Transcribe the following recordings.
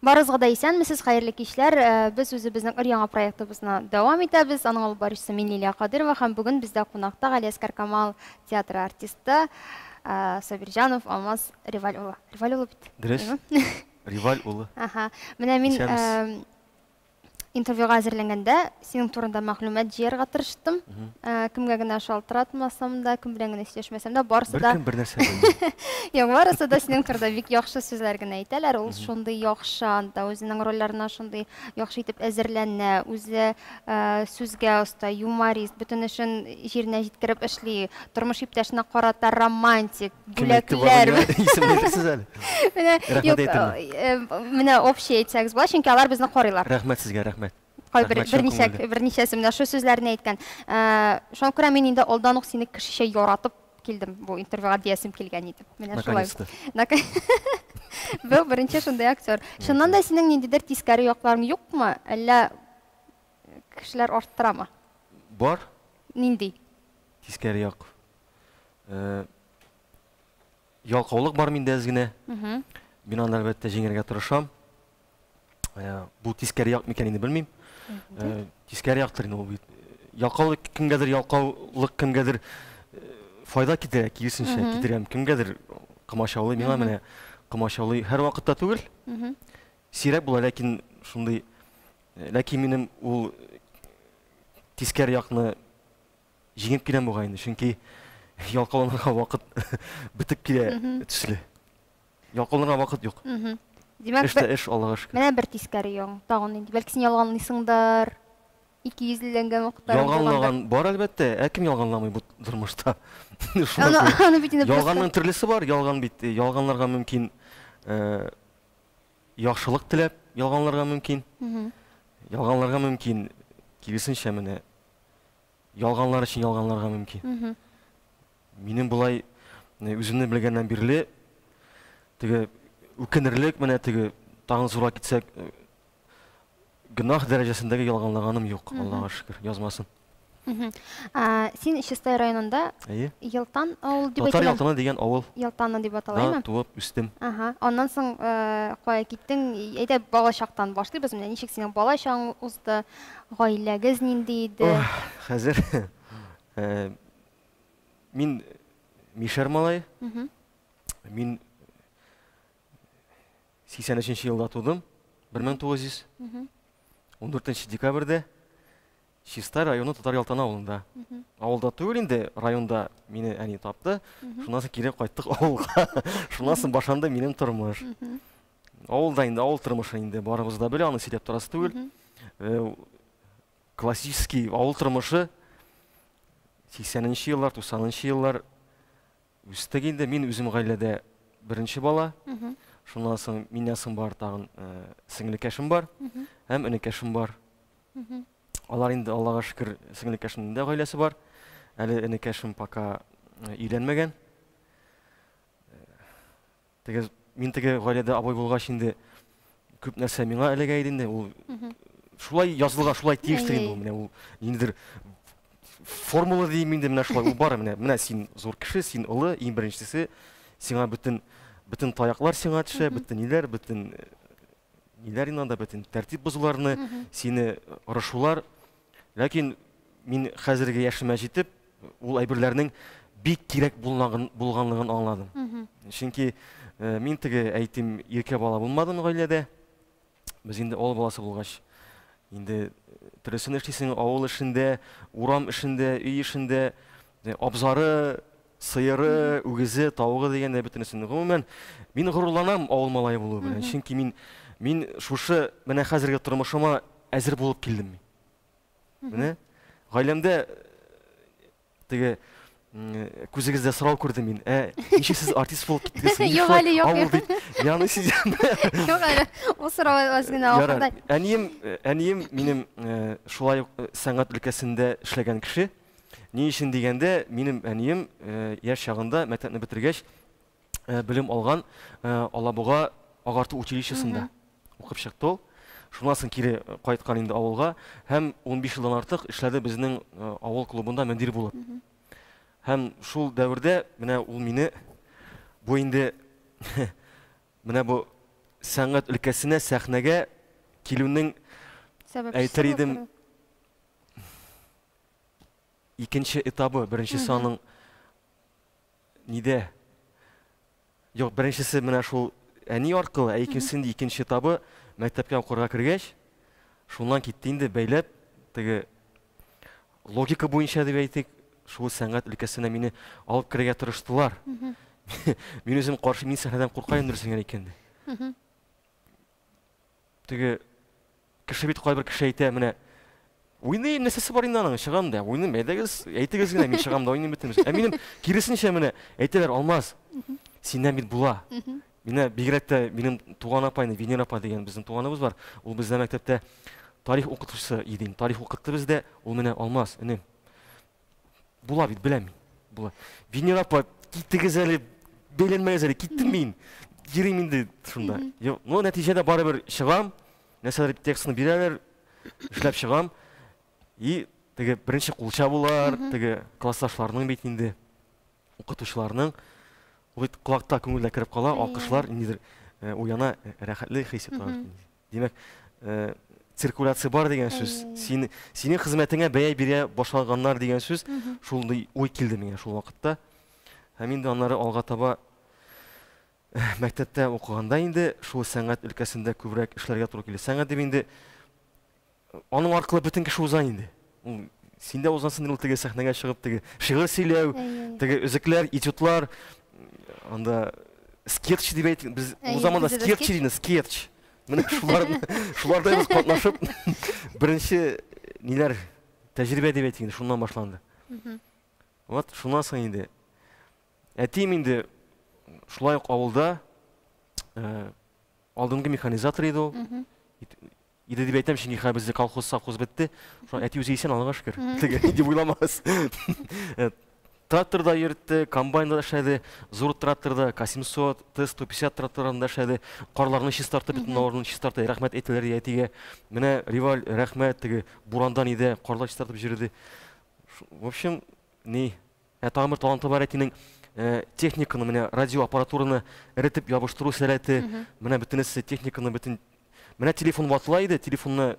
Барызга да исәнмесез, хәерле кичләр. Без үзебезнең өр-яңа проектыбызны дәвам итәбез. Аның алып баручысы мин Лилия Кадырова һәм бүген бездә кунакта Галиәскәр Камал театры артисты Сабирҗанов Алмаз Реваль улы. Реваль улы бит. Дөрес. Реваль улы. Аха. Менә мин интервьюга әзерләнгәндә синең турында мәгълүмат җыярга тырыштым. Кемгә генә шалтыратмасам да, кем белән генә сөйләшмәсәм дә, барысы да бер нәрсә белми. Юк, барысы да синең турында бик яхшы сүзләр генә әйтәләр. Ул шундый яхшы, анда үзенең рольләренә шундый яхшы итеп әзерләнә, үзе сүзгә оста, юморист, бөтен эшен җиренә җиткереп эшли, тормыш иптәшенә карата романтик, бүләкләр. Исемләрсез әле. Менә общий әйтсәгез була, чөнки алар безне карыйлар. Рәхмәт сезгә, рәхмәт. Берничәсе менә шу сүзләрне әйткән. Шуңа күрә мин инде алдан ук сине кешечә яратып килдем. Бу интервьюга диясем килгән иде. Менә шулай. Бу беренче шундый актер. Шуннан да синең ниндидер тискәре якларың юкмы? Әллә кешеләр арттырамы? Бар. Нинди? Тискәре як. Ялкаулык бар миндә әз генә. Мин аны әлбәттә җиңәргә тырышам. Бу тискәре як микән инде белмим. Тискәре яктыр инде ул бит. Ялкаулык кемгәдер ялкаулык кемгәдер файда китерә, киресенчә китерәм. Кемгәдер кымачаулый, миңа менә кымачаулый һәр вакытта түгел. Сирәк була, ләкин шундый, ләкин минем ул тискәре якны җиңеп киләм буга инде, чөнки ялкауланырга вакыт битеп килә төсле. Ялкауланырга вакыт юк. Димәк, эш Аллага шөкер. Менә бер тискәре яң. Тагын инде. Бәлки син ялганлыйсыңдыр. 200-ләнгән вакытлар. Ялганлаган бар әлбәттә. Кем ялганламый бу тормышта? Ялганның төрлесе бар. Ялган бит. Ялганларга мөмкин яхшылык теләп, ялганларга мөмкин. Ялганларга мөмкин киресенчә менә ялганлар өчен ялганларга мөмкин. Минем булай үземне белгәннән бирле теге үкенерлек менә теге тагын зурга китсәк гынах дәрәҗәсендәге ялганлаганым юк, Аллага шөкер, язмасын. Син Чистай районында Елтан авыл дип Татар Ялтаны дигән авыл. Ялтаны дип аталаймы? Туып үстем. Аннан соң кая киттең? Әйдә бала чактан башлыйбыз. Менә ничек синең бала чагың узды? Гаиләгез нинди иде? Хәзер мин Мишәр малай. Мин 83 елда тудым. 1914 декабрьдә Чистай районы Татар Ялтаны авылында. Авылда түгел инде, районда мине әни тапты. Шуннан соң кире кайттык авылга. Шуннан соң башланды минем тормыш. Авылда инде авыл тормышы инде барыбыз да белә, аны сөйләп торасы түгел. Классический авыл тормышы 80-нче еллар, 90-нчы еллар үстек инде. Мин үзем гаиләдә беренче бала. Шуннан соң миннән соң бар тагын сеңлекәшем бар һәм энекәшем бар. Алар инде Аллага шөкер сеңлекәшемнең дә гаиләсе бар. Әле энекәшем пока өйләнмәгән. Мин теге гаиләдә абай булгач инде күп нәрсә миңа эләгә иде инде. Ул шулай язылга, шулай тиештер инде ул. Менә ул ниндидер формула дим инде, менә шулай ул бар. Менә син зур кеше, син улы, иң беренчесе, сиңа бөтен таяклар сиңа төшә, бөтен ниләр инде, бөтен тәртип бозуларны, сине ырышулар. Ләкин мин хәзерге яшемә җитеп, ул әйберләрнең бик кирәк булганлыгын аңладым. Чөнки мин теге әйтим, иркә бала булмадым гаиләдә. Без инде авыл баласы булгач, инде төресен эшлисең, авыл эшендә, урам эшендә, өй эшендә, абзары, сыйыры, үгезе, тавыгы дигәндә бөтенесен. Гомумән, мин горурланам авыл малае булу белән. Чөнки мин шушы менә хәзерге тормышыма әзер булып килдем. Менә гаиләмдә теге күзегездә сорау күрдем мин. Ничек сез артист булып киттегез? Юк әле, юк. Яны сез. Юк әле. Ул сорау аз гына ахырда. Әнием минем шулай сәнгать өлкәсендә эшләгән кеше. Ни өчен дигәндә, минем әнием яшь чагында мәктәпне бетергәч белем алган Алабуга агарту училищесында укып чыкты ул. Шуннан соң кире кайткан инде авылга һәм 15 елдан артык эшләде безнең авыл клубында мөдир булып. Һәм шул дәврдә менә ул мине бу инде менә бу сәнгать өлкәсенә, сәхнәгә килүнең әйтер идем икенче этабы, беренчесе аның нидә? Юк, беренчесе менә шул әни аркылы, икенчесендә икенче этабы мәктәпкә укырга кергәч, шуннан китте инде бәйләп, теге логика буенча дип әйтик, шул сәнгать өлкәсенә мине алып керергә тырыштылар. Мин үзем каршы, мин сәхнәдән куркайм дөресен икән ди. Теге кеше бит кайбер кеше әйтә, менә уйный нәрсәсе бар инде аның, чыгам да, уйный мәйдәгез, әйтегез генә, мин чыгам да уйный битем. Ә минем киресенчә менә әйтәләр, Алмаз, синнән бит була. Менә бигрәк тә минем туган апайны, Венера апа дигән безнең туганыбыз бар. Ул бездә мәктәптә тарих укытучысы иде. Тарих укытты бездә. Ул менә Алмаз, энем. Була бит, беләм мин. Була. Венера апа, киттегез әле, бәйләнмәгез әле, киттем мин. Йөрим инде шунда. Ну, нәтиҗәдә барыбер чыгам, нәрсәләр текстны бирәләр, эшләп чыгам. И теге беренче кулча булар, теге классташларның бит инде, укытучыларның ул кулакта күңелгә кереп кала, алкышлар ниндидер уяна, рәхәтле хис итәләр. Димәк, циркуляция бар дигән сүз, синең хезмәтеңә бәя бирә башлаганнар дигән сүз, шундый уй килде миңа шул вакытта. Һәм инде аннары алга таба мәктәптә укыганда инде шул сәнгать өлкәсендә күбрәк эшләргә туры килде. Сәнгать дип инде аның аркылы бөтен кеше уза инде. Син дә узасың инде теге сәхнәгә чыгып, теге шигырь сөйләү, теге өзекләр, этюдлар, анда скетч дип әйтик, без ул заманда скетч дине, скетч. Менә шуларда без катнашып, беренче ниләр тәҗрибә дип әйтик инде, шуннан башланды. Вот шуннан соң инде әтим инде шулай ук авылда алдынгы механизатор иде ул. Иде дип әйтәм, чөнки хәзер бездә колхоз, совхоз бетте. Шуңа әти үзе исән, Аллага шөкер. Теге дип уйламагыз. Тракторда йөртте, комбайнда эшләде, зур тракторда, К700, Т150 тракторларында эшләде. Карларны чистартып, бөтен авылны чистартты. Рәхмәт әйтәләр әтигә. Менә Риваль, рәхмәт, теге бурандан иде, карлар чистартып җирде. В общем, ни, тамыр таланты бар әтинең. Техниканы, менә радиоаппаратураны эретеп ябыштыру сәләте, менә бөтенесе техниканы бөтен. Менә телефон ватыла иде, телефонны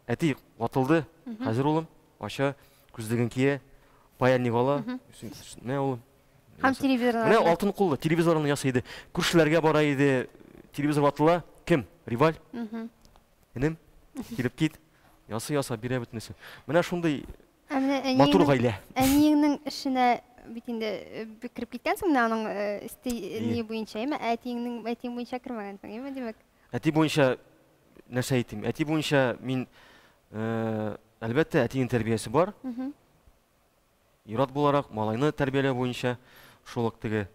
әти ватылды. Хәзер улым, ача, күзлеген кие, паяльник ала. Менә улым. Һәм телевизорлар. Менә алтын куллы телевизорны ясый иде. Күршеләргә бара иде, телевизор ватыла. Кем? Риваль. Энем, килеп кит. Яса бирә бөтенесе. Менә шундый матур гаилә. Әниеңнең эшенә бит инде кирип киткәнсең, аның стиле буенча, әтиң буенча кирмәгәнсең, димәк. Әти буенча нәрсә әйтим? Әти буенча мин әлбәттә әтинең тәрбиясе бар. Ират буларак малайны тәрбияләү буенча шул теге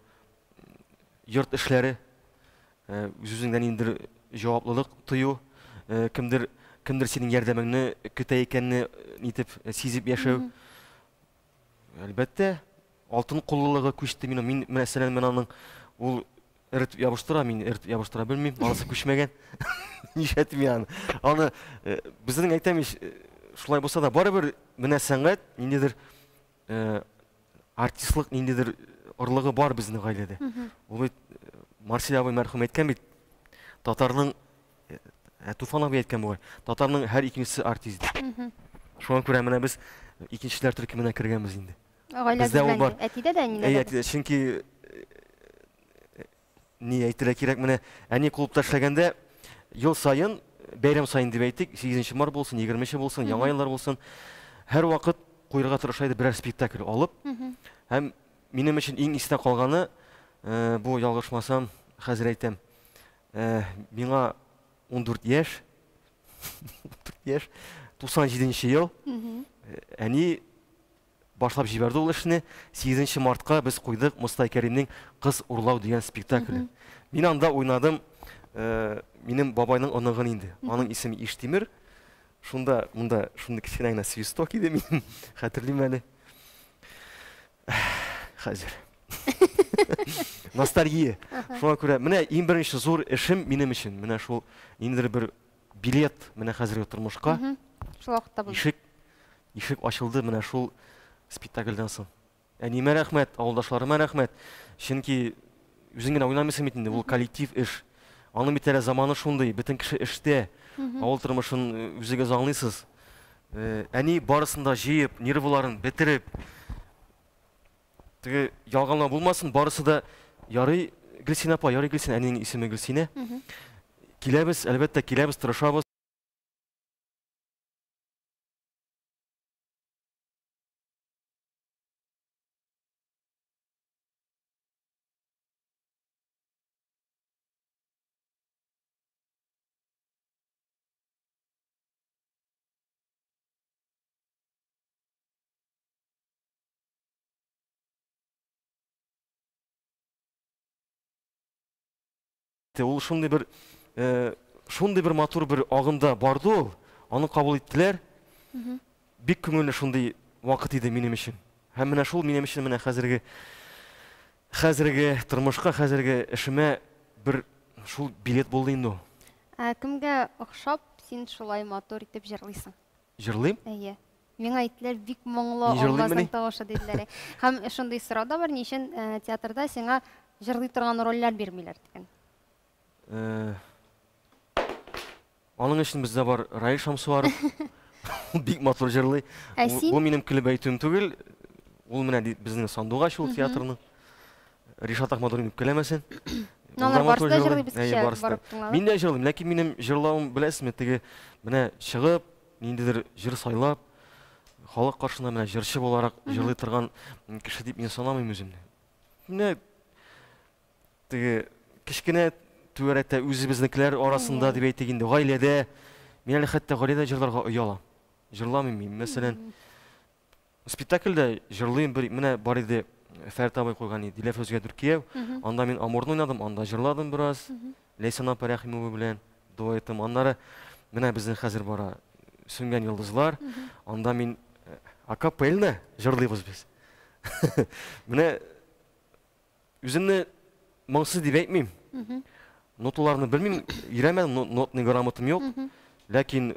йорт эшләре, үзеңнән инде җаваплылык тою, кемдер синең ярдәмеңне көтә икәнне нитеп сизеп яшәү. Әлбәттә алтын куллылыгы күчте мин мәсәлән мен аның ул эретеп ябыштыра, мин эретеп ябыштыра белмим, алысы күчмәгән. Нишәтим яны. Аны безнең әйтәм шулай булса да барыбер менә сәнгать ниндидер артистлык ниндидер орлыгы бар безнең гаиләдә. Ул бит Марсель абый мәрхүм әйткән бит, татарның Туфан абый әйткән бугай, татарның һәр икенчесе артист. Шуңа күрә менә без икенчеләр төркеменә кергәнбез инде. Бездә ул бар. Әтидә дә нинә? Әйтә, чөнки ни әйтергә кирәк, менә әни клубта эшләгәндә ел сайын, бәйрәм сайын дип әйтик, 8 март булсын, 20 булсын, яңа еллар булсын, һәр вакыт куйырга тырыша иде берәр спектакль алып. Һәм минем өчен иң истә калганы, бу ялгышмасам, хәзер әйтәм, миңа 14 яшь, 97 ел, әни башлап җибәрде ул эшне. 8 мартка без куйдык Мостай Кәримнең Кыз урлау дигән спектакль. Мин анда уйнадым, минем бабайның оныгын инде. Аның исеме Иштимер. Шунда, монда шундый кечкенә генә свисток иде, мин хәтерлим әле. Хәзер. Ностальгия. Шуңа күрә, менә иң беренче зур эшем минем өчен, менә шул ниндидер бер билет менә хәзерге тормышка. Шул вакытта булды. Ишек ачылды менә шул спектакльдән соң. Әниемә рәхмәт, авылдашларыма рәхмәт. Чөнки үзең генә уйламыйсың бит инде, ул коллектив эш. Аның бит әле заманы шундый, бөтен кеше эштә, авыл тормышын үзегез аңлыйсыз. Әни барысын да җыеп, нервларын бетереп, теге ялганлар булмасын, барысы да ярый Гөлсинә апа, ярый Гөлсинә, әнинең исеме Гөлсинә. Киләбез, әлбәттә киләбез, тырышабыз. Ул шундый бер матур бер агымда барды ул, аны кабул иттеләр. Бик күңелле шундый вакыт иде минем өчен. Һәм менә шул минем өчен менә хәзерге тормышка, хәзерге эшемә бер шул билет булды инде ул. Кемгә охшап син шулай матур итеп җырлыйсың? Җырлыйм? Әйе. Миңа әйттеләр, бик моңлы аңласаң тавышы диделәр. Һәм шундый сорау да бар, ни өчен театрда сиңа җырлый торган рольләр бирмиләр дигән. Аның өчен бездә бар Раил Шамсуаров. Бик матур җырлый. Бу минем килеп әйтүем түгел. Ул менә безнең Сандугач ул театрның. Ришат Ахмадуллин үпкәләмәсен. Барысы да җырлый, без кичә барып тыңладык. Мин дә җырлыйм, ләкин минем җырлавым беләсезме, теге менә чыгып, ниндидер җыр сайлап, халык каршында менә җырчы буларак җырлый торган кеше дип мин санамыйм үземне. Менә теге кичкенә түгәрәтә үзебезнекеләр арасында дип әйтик инде, гаиләдә, мин әле хәтта гаиләдә җырларга оялам. Җырламыйм мин. Мәсәлән, спектакльдә җырлыйм, менә бар иде Фәрит абый куйган иде, Диләф Өзгә Дүркияв. Анда мин Амурны уйнадым, анда җырладым бераз. Ләйсән апа Рәхимова белән дуэтым. Аннары менә безнең хәзер бара Сүнгән йолдызлар. Анда мин акапельно җырлыйбыз без. Менә үземне моңсыз дип әйтмим. Ноталарны белмим, өйрәнмәдем, нотный грамотам юк. Ләкин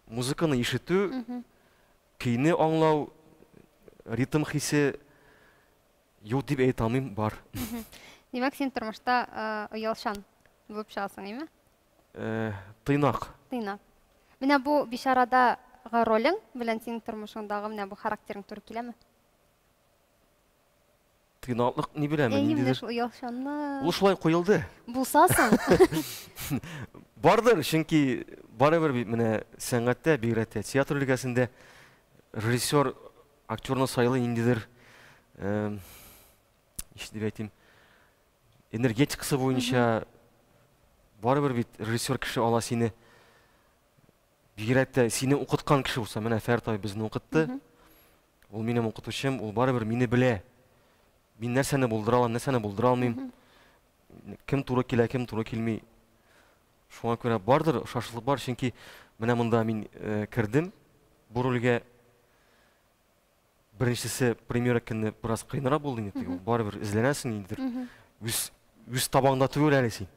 музыканы ишетү, көйне аңлау, ритм хисе юк дип әйтә алмыйм, бар. Димәк, син тормышта оялчан булып чыгасың, әйме? Тыйнак. Тыйнак. Менә бу бишарадагы ролең белән синең тормышыңдагы менә бу характерың туры киләме? Тыйнаклык ни беләм, ниндидер. Оялчанлык. Ул шулай куелды. Булсасың. Бардыр, чөнки барыбер бит менә сәнгатьтә, бигрәк театр өлкәсендә режиссер актерны сайлый ниндидер, дип әйтим, энергетикасы буенча барыбер бит режиссер кеше ала сине. Бигрәк тә сине укыткан кеше булса, менә Фәрит абый безне укытты. Ул минем укытучым, ул барыбер мине белә. Мин нәрсәне булдыра алам, нәрсәне булдыра алмыйм. Кем туры килә, кем туры килми. Шуңа күрә бардыр, шашлык бар, чөнки менә монда мин кирдем. Бу рольгә беренчесе премьера көнне бераз кыйнарак булды инде. Барыбер изләнәсең инде. Үз табаңда түгел әле син.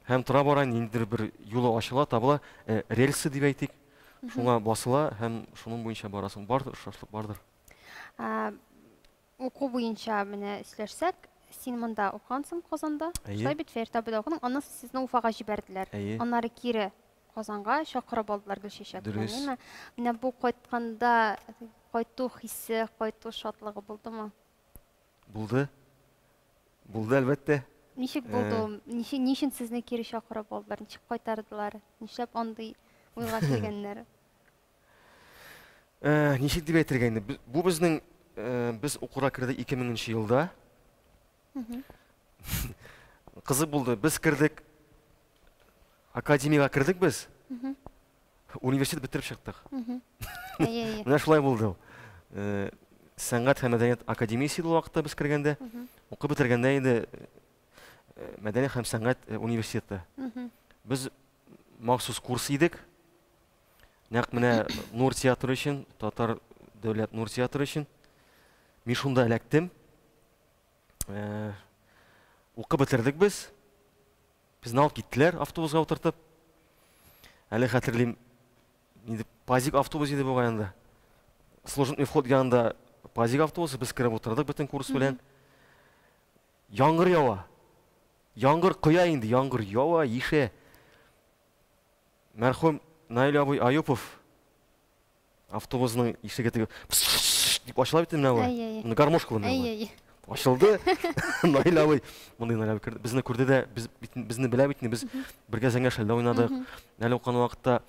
Һәм тора бара ниндидер бер юлы ачыла, табыла, рельсы дип әйтик. Шуңа басыла һәм шуның буенча барасың. Бардыр, шашлык бардыр. Уку буенча менә сөйләшсәк, син монда укгансың Казанда. Шулай бит Фәрит абый да укыдың, аннан сезне Уфага җибәрделәр. Аннары кире Казанга чакырып алдылар Гөлчәчәк. Менә бу кайтканда кайту хисе, кайту шатлыгы булдымы? Булды. Булды әлбәттә. Ничек булды? Ничек сезне кире чакырып алдылар? Ничек кайтардылар? Нишләп андый уйга килгәннәр? Ничек дип әйтергә инде? Бу безнең biz укуга кирдек 2000 елда. Кызык булды. Без кирдек, академияга кирдек без. Университет бетереп чыктык. Менә шулай булды. Сәнгать һәм мәдәният академиясе ул вакытта без кергәндә, укып бетергәндә инде мәдәният һәм сәнгать университеты. Без махсус курс идек. Нәкъ менә Нур театры өчен, Татар дәүләт Нур театры өчен. Мин шунда эләктем. Укып бетердек без. Безне алып киттеләр автобусга утыртып. Әле хәтерлим, инде Пазик автобус иде бу янда. Служебный вход янында Пазик автобусы, без киреп утырдык бөтен курс белән. Яңгыр ява. яңгыр коя инде, яңгыр ява, ишә. Мәрхүм Наил абый Аюпов автобусның ишеге дип ачыла бит менә бу. Моны гармошка менә. Ачылды. Наил абый мондый Наил абый безне күрде дә, безне белә бит, без бергә зәңгә шәлдә уйнадык. Әле укыган вакытта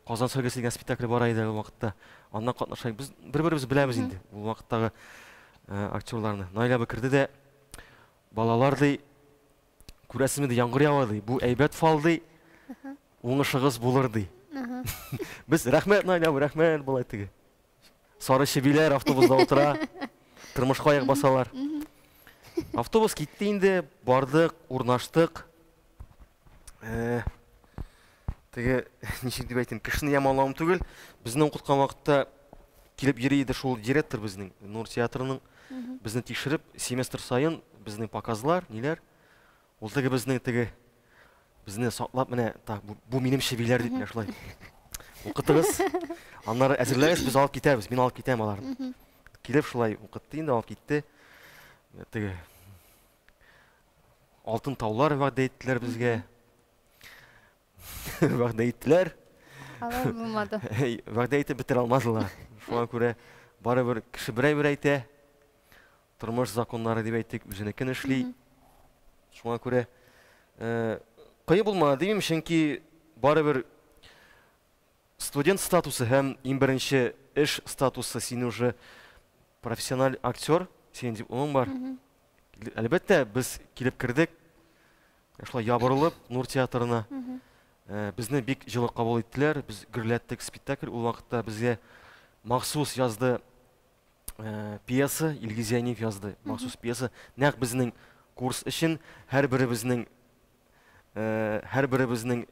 Казан сөлгесе дигән спектакль бара иде ул вакытта. Аннан катнашайбыз. Без бер-беребез беләбез инде. Ул вакыттагы актерларны. Наил абый керде дә балалар ди күрәсезме ди яңгыр ява ди. Бу әйбәт фал ди. Уңышыгыз булыр ди. Без рәхмәт Наил абый, рәхмәт булай теге. Сары чебиләр автобуста утыра. Тормышка аяк басалар. Автобус китте инде, бардык, урнаштык. Теге ничек дип әйтим, кешене ямаулавым түгел. Безнең укыткан вакытта килеп йөри иде шул директор безнең Нур театрының. Безне тикшереп, семестр сайын безнең показлар, ниләр. Ул теге безнең теге безне саклап менә, бу минем чебиләр дип менә шулай. Укытыгыз. Аннары әзерләгез, без алып китәбез, мин алып китәм аларны. Килеп шулай укытты инде, алып китте. Теге алтын таулар вәгъдә иттеләр безгә. Вәгъдә иттеләр. Алар булмады. Вәгъдә итеп бетерә алмадылар. Шуңа күрә барыбер кеше берәй әйтә. Тормыш законнары дип әйтик, үзенекен эшли. Шуңа күрә кыю булмады димим, чөнки барыбер студент статусы һәм иң беренче эш статусы син уже профессиональ актер, син дипломың бар. Әлбәттә, без килеп кирдек. Шулай ябырылып Нур театрына. Безне бик җылы кабул иттеләр. Без гөрләттек спектакль. Ул вакытта безгә махсус язды пьеса, Илгиз Яниев язды. Махсус пьеса. Нәкъ безнең курс өчен һәр беребезнең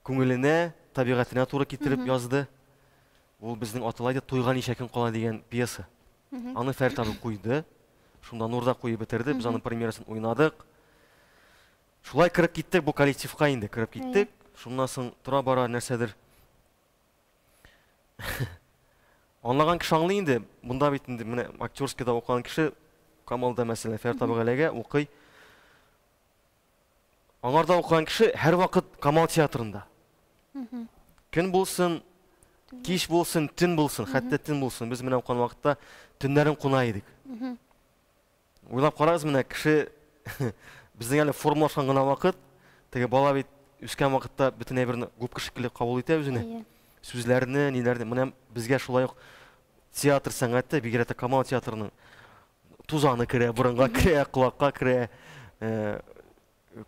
күңеленә, табигатына туры китереп язды. Ул безнең атылайды туйга ничә көн кала дигән пьеса. Аны Фәрит абый куйды. Шунда Нурда куеп бетерде. Без аның премьерасын уйнадык. Шулай киреп киттек, бу коллективка инде киреп киттек. Шуннан соң тора бара нәрсәдер. Аңлаган кеше аңлый инде. Монда бит инде менә актерскийда укыган кеше Камалда мәсәлән Фәрит абый галәгә укый. Аңарда укыган кеше һәр вакыт Камал театрында. Көн булсын, кич булсын, төн булсын, хәтта төн булсын. Без менә укыган вакытта төннәрен куна идек. Уйлап карагыз, менә кеше безнең әле формалашкан гына вакыт, теге бала бит үскән вакытта бөтен әйберне күп кеше килеп кабул итә үзенә. Сүзләрне, ниләрне, менә безгә шулай ук театр сәнгате, бигрәк Камал театрының тузаны керә, борынга керә, кулакка керә,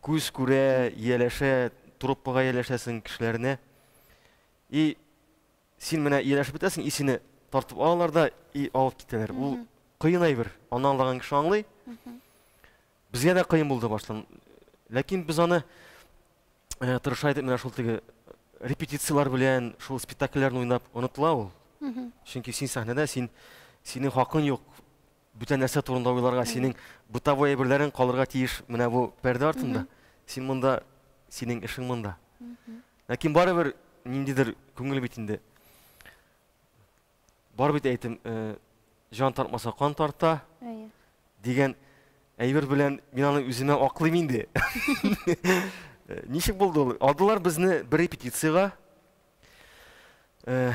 күз күрә, ияләшә, труппага ияләшәсең кешеләрне. И син менә ияләшеп бетәсең, исене тартып алалар да алып китәләр. Ул кыен әйбер. Аны аңлаган кеше аңлый. Безгә дә кыен булды баштан. Ләкин без аны тырышайдык менә шул теге репетициялар белән, шул спектакльләрне уйнап онытыла ул. Чөнки син сәхнәдә, синең хакың юк. Бүтән нәрсә турында уйларга, синең бытовой әйберләрең калырга тиеш менә бу пәрдә артында. Син монда, синең эшең монда. Ләкин барыбер ниндидер күңел бит инде. Бар бит әйтем, жан тартмаса кан тарта дигән әйбер белән мин аны үземә аклыйм инде. Ничек булды ул? Алдылар безне бер репетицияга.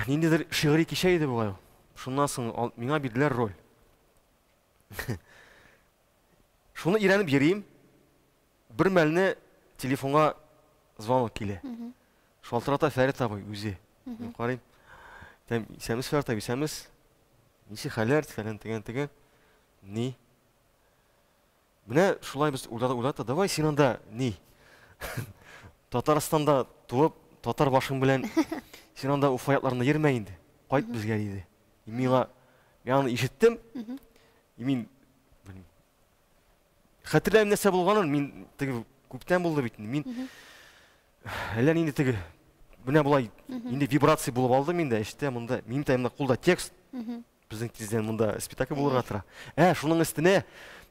Ниндидер шигъри кичә иде бугай. Шуннан соң миңа бирделәр роль. Шуны өйрәнеп йөрим. Бер мәлне телефонга звонок килә. Шалтырата Фәрит абый үзе. Мин карыйм. Исәмез Фәрит абый, исәмез. Ничек хәлләр, фәлән тегән. Ни? Менә шулай без уйлады, давай син анда ни? Татарстанда туып, татар башың белән син анда Уфа якларында йөрмә инде. Кайт безгә диде. Миңа аны ишеттем. Мин хәтерләмим нәрсә булганын, мин теге күптән булды бит. Мин әллә нинди теге менә булай инде вибрация булып алды миндә, эштә монда, минем таймда кулда текст. Безнең тиздән монда спектакль булырга тора. Шуның өстенә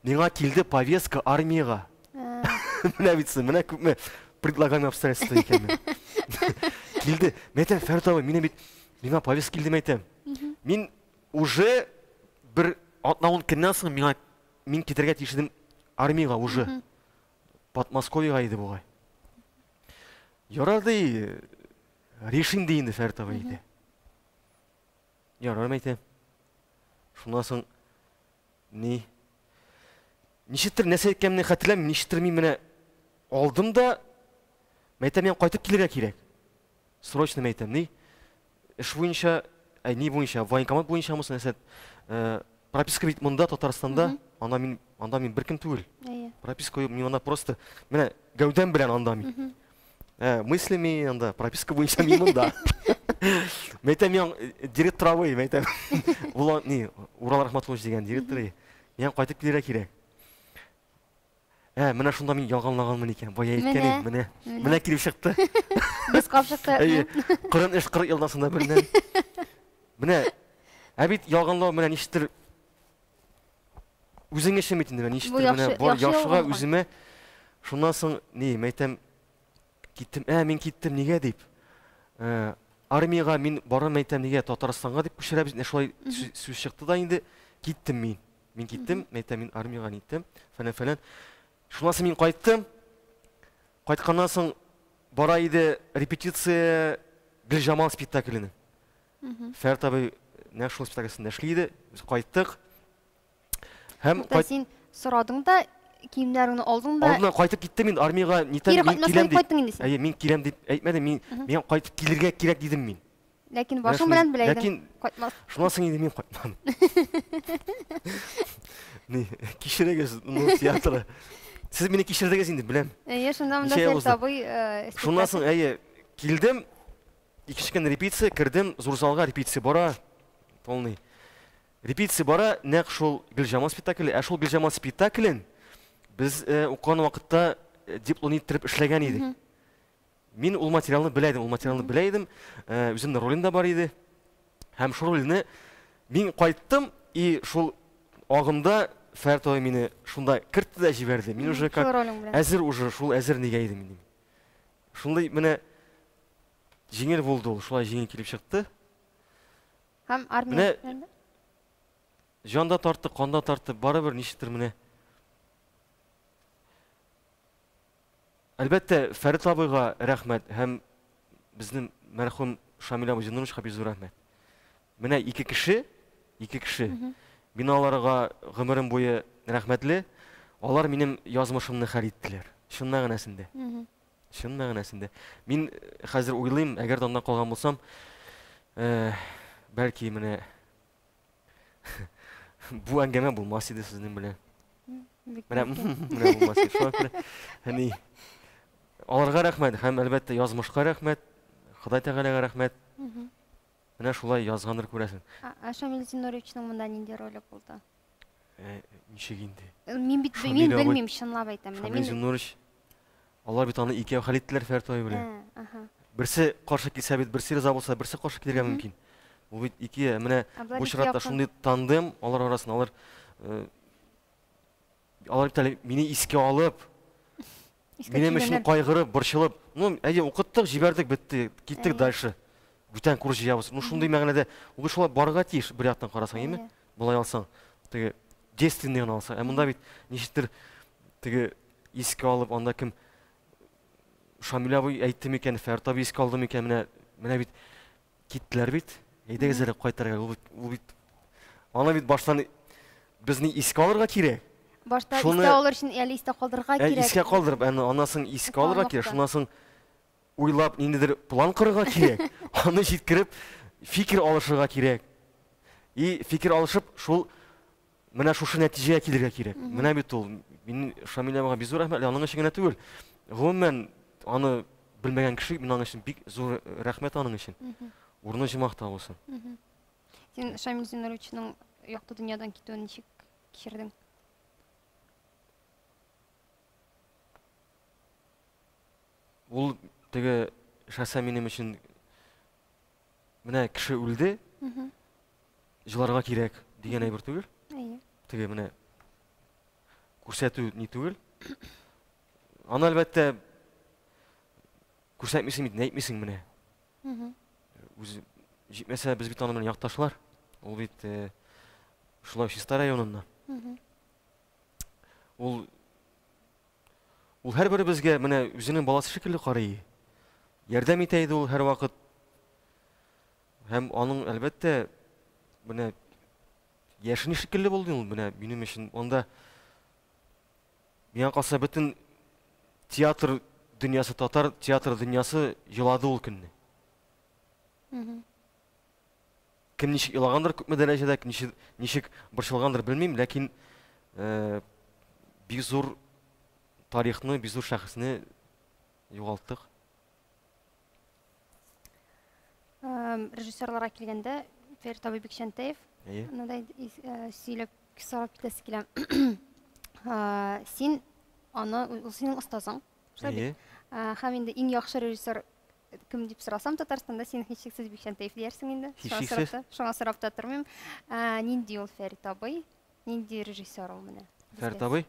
миңа килде повестка армияга. Менә бит, менә күпме предлагаем обстоятельства икән. Килде. Мәйтәм, Фәрит абый, миңа повестка килде мәйтәм. Мин уже бер 10 көннән соң мин китәргә тиеш идем армияга уже. Подмосковьега иде бугай. Ярады решим дейінді Фәртаба иде. Ярар мәйтем. Шундан соң нишеттер нәрсе еткенімне хәтерләмим, нишеттер мин менә алдым да мәйтем мен кайтып килергә кирәк. Срочно мәйтем, эш буенча, ни буенча, военкомат буенча мысын нәрсә, прописка бит монда Татарстанда, анда мин беркем түгел. Прописка мин анда просто менә гәүдәм белән анда мин. Мыслями анда прописка буенча мин монда. Мәйтем мен директоровый, мәйтем. Ул Урал Рахматуллович дигән директоры. Мен кайтып килергә кирәк. Менә шунда мин ялганлаганмын икән. Бая әйткәнем, менә килеп чыкты. Без капчыкта. 40 елдан соң да белән. Менә бит ялганлау менә ништер үзеңә шәмит инде, ништер менә бар яхшыга үземә. Шуннан соң мәйтем киттем. Мин киттем нигә дип. Армияга мин барам мәйтем нигә Татарстанга дип күчерәбез. Шулай сүз чыкты да инде киттем мин. Мин киттем, мәйтем мин армияга ниттем. Фәлән. Шуннан соң мин кайттым. Кайтканнан соң бара иде репетиция Гөлҗамал спектакленең. Фәртаба нәкъ шул спектакльсендә эшли иде. Без кайттык. Һәм син сорадың да киемнәреңне алдың да. Алдына кайтып киттем мин армияга, нитәм мин киләм дип. Мин киләм дип әйтмәдем, мин кайтып килергә кирәк дидем мин. Ләкин башың белән беләйдең. Кайтмас. Шуннан соң инде мин кайтмадым. Кичерегез театры. Сез мине кичердегез инде, беләм. Шунда монда Фәртабый Шуннан соң килдем. Икенче көн репетиция, кирдем, зур залга репетиция бара. Полный. Репетиция бара, нәкъ шул Гөлҗамал спектакле, шул Гөлҗамал спектаклен без укыган вакытта диплом иттереп эшләгән идек. Мин ул материалны беләйдем, үземнең ролем да бар иде. Һәм шул рольне мин кайттым, и шул агымда Фәртаба мине шунда кертте дә җибәрде. Мин уже как әзер уже шул әзер нигә идем мин. Шундай менә җиңел булды ул, шулай җиңел килеп чыкты. Һәм армия җанда тартты, канда тартты, барыбер ничектер менә. Әлбәттә, Фәрит абыйга рәхмәт һәм безнең мәрхүм Шамил абый Зиннуровичка бик зур рәхмәт. Менә ике кеше. Мин аларга гомерем буе рәхмәтле. Алар минем язмышымны хәл иттеләр. Чын мәгънәсендә. Мин хәзер уйлыйм, әгәр дә анда калган булсам, бәлки менә бу әңгәмә булмас иде сезнең белән. Менә булмас иде. Аларга рәхмәт һәм әлбәттә язмышка рәхмәт, Ходай Тәгаләгә рәхмәт. Менә шулай язгандыр күрәсең. Шамил Зиннуровичның монда нинди роле булды? Ничек инде? Мин белмим, чынлап әйтәм. Шамил Зиннурович, алар бит аны икәү хәл иттеләр Фәртаба белән. Берсе каршы килсә бит, берсе риза булса, берсе каршы килергә мөмкин. Ул бит ике, менә бу чиратта шундый тандем алар арасында, алар бит мине искә алып, минем өчен кайгырып, борчылып, укыттык, җибәрдек, бетте, киттек дальше. Бүтән курс җыябыз. Шундый мәгънәдә ул шулай барырга тиеш, бер яктан карасаң, име? Булай алсаң, теге действенный гына алсаң. Монда бит ничектер теге искә алып, анда кем Шамил абый әйтте микән, Фәртаба искә алды микән, менә бит киттеләр бит. Әйдәгез әле кайтарга. Ул бит аны бит баштан безне искә алырга кирәк. Башта искә алыр өчен әле искә калдырырга кирәк. Искә калдырып, анасын искә алырга кирәк. Шуннан соң уйлап, ниндидер план кырырга кирәк. Аны җиткереп, фикер алышырга кирәк. И фикер алышып, шул менә шушы нәтиҗәгә килергә кирәк. Менә бит ул. Мин Шамил абыйга бик зур рәхмәт, аның өчен генә түгел. Гомумән аны белмәгән кеше, мин аның өчен бик зур рәхмәт аның өчен. Урыны җимакта булсын. Син Шамил Зиннуровичның якты дөньядан китүен ничек кичердең? Ул теге шәхсән минем өчен менә кеше үлде, җыларга кирәк дигән әйбер түгел. Теге менә күрсәтү ни түгел. Аны әлбәттә күрсәтмисең бит, әйтмисең менә. Үзе җитмәсә, без бит аны белән якташлар. Ул бит шулай Чиста районыннан. Ул ул һәрберебезгә менә үзенең баласы шикелле карый. Ярдәм итә иде ул һәрвакыт. Һәм аның әлбәттә менә яшен шикелле булды ул менә минем өчен. Анда миңа калса бөтен театр дөньясы, татар театр дөньясы елады ул көнне. Кем ничек илагандыр күпме дәрәҗәдә, ничек борчылгандыр белмим, ләкин бик зур тарихны, бик зур шәхесне югалттык. Режиссерларга килгәндә, Фәрит абый Бикшәнтәев, монда сөйләп сорап китәсе килә. Син аны, ул синең остазың. Һәм инде иң яхшы режиссер кем дип сорасам, Татарстанда син һичшиксез Бикшәнтәев диярсең инде. Шуңа сорап та тормыйм. Нинди ул Фәрит абый? Нинди режиссер ул менә? Фәрит абый?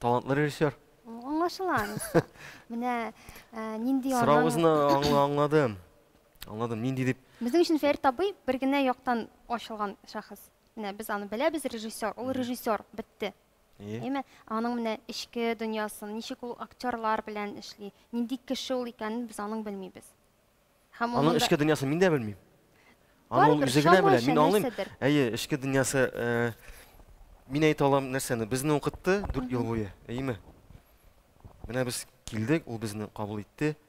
Талантлы режиссер. Аңлашыла. Менә нинди Сорауызны аңладым. Аңладым, нинди дип. Безнең өчен Фәрит абый бер генә яктан ачылган шәхес. Менә без аны беләбез, режиссер. Ул режиссер, бетте. Әйме, аның менә эчке дөньясын, ничек ул актерлар белән эшли, нинди кеше ул икәнен без аның белмибез. Һәм аның эчке дөньясын мин дә белмим. Аның үзе генә белә, мин аңлыйм. Әйе, эчке дөньясы мин әйтә алам нәрсәне, безне укытты 4 ел буе, әйме. Менә без килдек, ул безне кабул итте.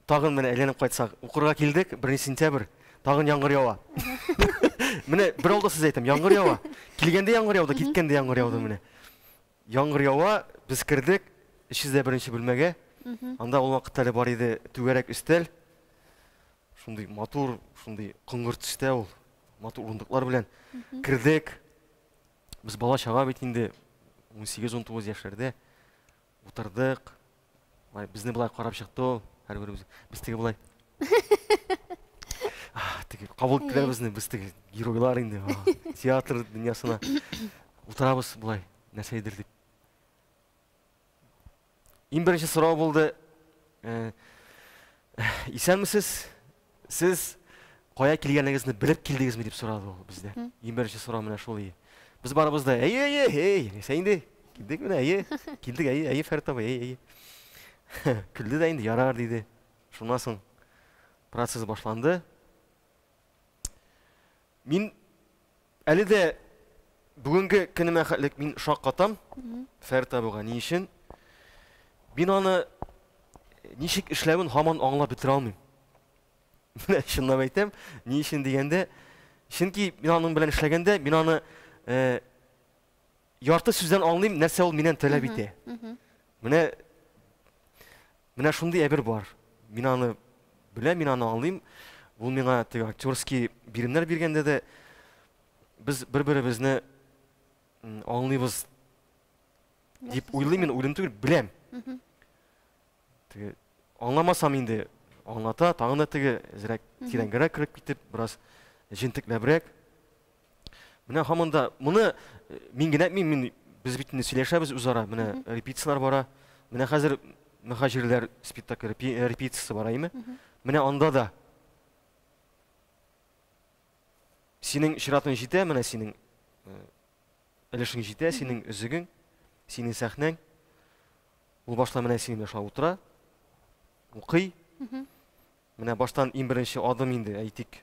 Тагын менә әйләнеп кайтсак, укырга килдек, 1 сентябрь, тагын яңгыр ява. Менә бер алда сез әйтәм, яңгыр ява. Килгәндә яңгыр яуды, киткәндә яңгыр яуды менә. Яңгыр ява, без кирдек 301 бүлмәгә. Анда ул вакытта әле бар иде түгәрәк өстәл. Шундый матур, шундый кыңгыр төстә ул. Матур урындыклар белән кирдек. Без бала чага бит инде 18-19 яшьләрдә утырдык. Безне булай карап чыкты ул, һәрберебез. Без теге булай. Кабул иттеләр безне, без теге геройлар инде. Театр дөньясына утырабыз булай, нәрсәдер дип. Иң беренче сорау булды. Исәнмесез? Сез кая килгәнегезне белеп килдегезме дип сорады ул бездә. Иң беренче сорау менә шул иде. Без барыбыз да, сәй инде, килдек менә, килдек, Фәрит абый, Күлде дә инде, ярар диде. Шуннан соң процесс башланды. Мин әле дә бүгенге көнемә хәтлек мин шаккатам Фәрит абыйга. Ни өчен? Мин аны ничек эшләвен һаман аңлап бетерә алмыйм. Менә чынлап әйтәм, ни өчен дигәндә, чөнки мин аның белән эшләгәндә, мин аны ярты сүздән аңлыйм, нәрсә ул миннән таләп итә. Менә шундый әйбер бар. Мин аны беләм, мин аны аңлыйм. Ул миңа теге актерский биремнәр биргәндә дә без бер-беребезне аңлыйбыз дип уйлыйм, мин уйлыйм түгел, беләм. Теге аңламасам инде аңлата, тагын да теге зирәк тирәнгәрәк киреп китеп, бераз җентекләбрәк. Менә һаманда моны мин генә мин без бит инде сөйләшәбез үзара, менә репетициялар бара. Менә хәзер Мөхаҗирләр спектакль репетициясе бара име? Менә анда да синең чиратың җитә, менә синең өлешең җитә, синең үзегең, синең сәхнәң. Ул башта менә синең белән шулай утыра, укый. Менә баштан иң беренче адым инде әйтик.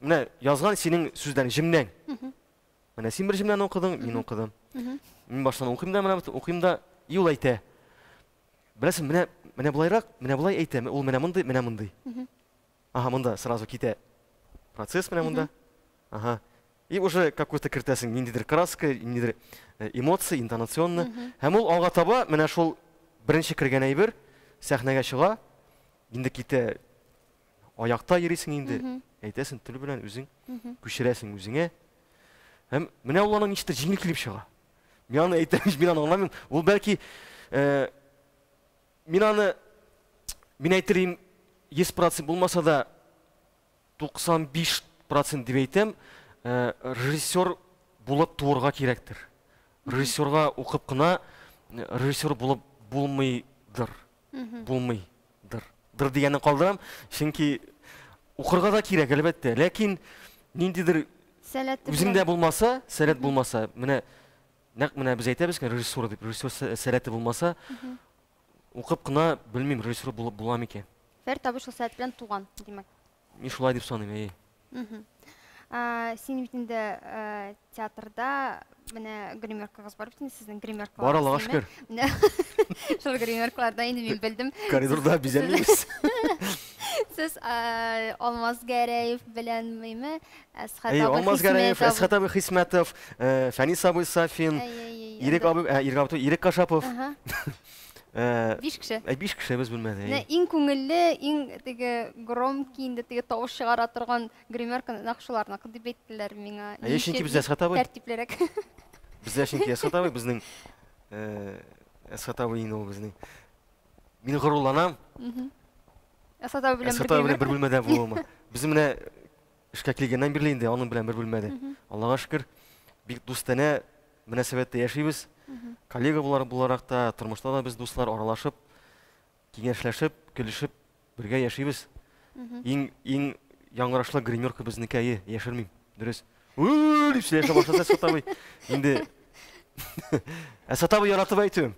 Менә язган синең сүздән җимнәң. Менә син бер җимнән укыдың, мин укыдым. Мин баштан укыйм да, менә укыйм да, ул әйтә. Беләсең, менә булайрак, менә булай әйтә, ул менә мондый, менә мондый. Монда сразу китә. Процесс менә монда. И уже какой-то кертәсең, ниндидер краска, ниндидер эмоция, интонационны. Һәм ул алга таба менә шул беренче кергән әйбер сәхнәгә чыга. Инде китә, аякта йөрисең инде, әйтәсең тел белән үзең, күчерәсең үзеңә. Һәм менә ул аның ничектер җиңел килеп чыга. Мин аны әйтәм, мин аны аңламыйм. Ул бәлки мин әйтерим 100% булмаса да 95% дип әйтәм, режиссер булып туырга кирәктер. Режиссерга укып кына режиссер булып булмыйдыр. Булмыйдыр. Дыр дигәнне калдырам, чөнки укырга да кирәк әлбәттә, ләкин ниндидер Сәләте Үзеңдә булмаса, сәләт булмаса, менә без әйтәбез икән, режиссер дип, режиссер сәләте булмаса, укып кына, белмим, режиссер була микән. Фәрит абый шул сәләт белән туган, димәк. Мин шулай дип саныйм, Син бит инде театрда менә гримеркагыз бар бит инде сезнең гримеркалар. Бар, Аллага шөкер. Шул гримеркаларда инде мин белдем. Коридорда бизәнмибез. Сез Алмаз Гәрәев белән миме? Алмаз Гәрәев, Әсхат абый Хисмәтов, Фәнис абый Сафин, Ирек Кашапов. 5 кеше. 5 кеше без белмәде. Иң күңелле, иң теге громкий инде теге тавыш чыгара торган гримерка нақшыларны дип әйттеләр миңа. Чөнки без Әсхат абый. Тәртиплерәк. Бездә чөнки Әсхат абый безнең Әсхат абый инде ул безнең. Мин горурланам. Әсхат абый белән бер бүлмәдә булуыма. Без менә эшкә килгәннән бирле инде аның белән бер бүлмәдә. Аллага шөкер, бик дустана мөнәсәбәттә яшибез. Коллега буларак та, тормышта да без дуслар аралашып, киңәшләшеп, көлешеп, бергә яшибез. Иң яңгырашлы гримерка безнеке, яшермим, дөрес. Дип сөйләшә башласа Әсхат абый. Инде Әсхат абый яратып әйтүем.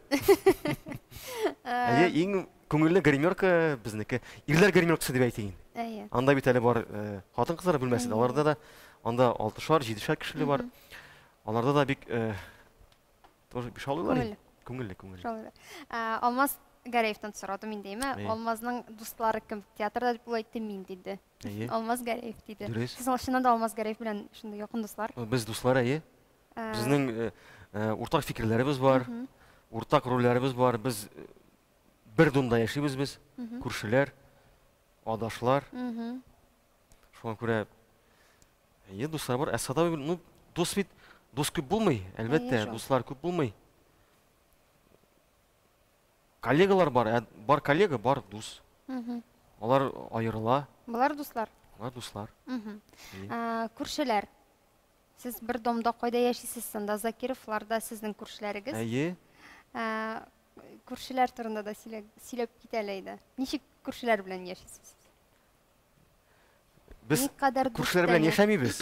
Иң күңелле гримерка безнеке. Ирләр гримеркасы дип әйтәйин. Анда бит әле бар хатын-кызлар бүлмәсе, аларда да анда 6-шар, 7-шар кешеле бар. Аларда да бик тоже бишалыйлар. Күңелле. Алмаз Гәрәевтән сорадым инде, Алмазның дуслары кем? Театрда дип әйтте мин диде. Алмаз Гәрәев диде. Сез чыннан да Алмаз Гәрәев белән шундый якын дуслар? Без дуслар, Безнең уртак фикерләребез бар, уртак рольләребез бар. Без бер домда яшибез без, күршеләр, адашлар. Шуңа күрә дуслар бар. Әсхат абый, дус бит, дус күп булмый, әлбәттә, дуслар күп булмый. Коллегалар бар, бар коллега, бар дус. Алар аерыла. Булар дуслар? Булар дуслар. Күршеләр. Сез бер домда кайда яшисез сонда? Закировларда сезнең күршеләрегез? Күршеләр турында да сөйләп китәләр иде. Ничек күршеләр белән яшисез? Без күршеләр белән яшәмибез.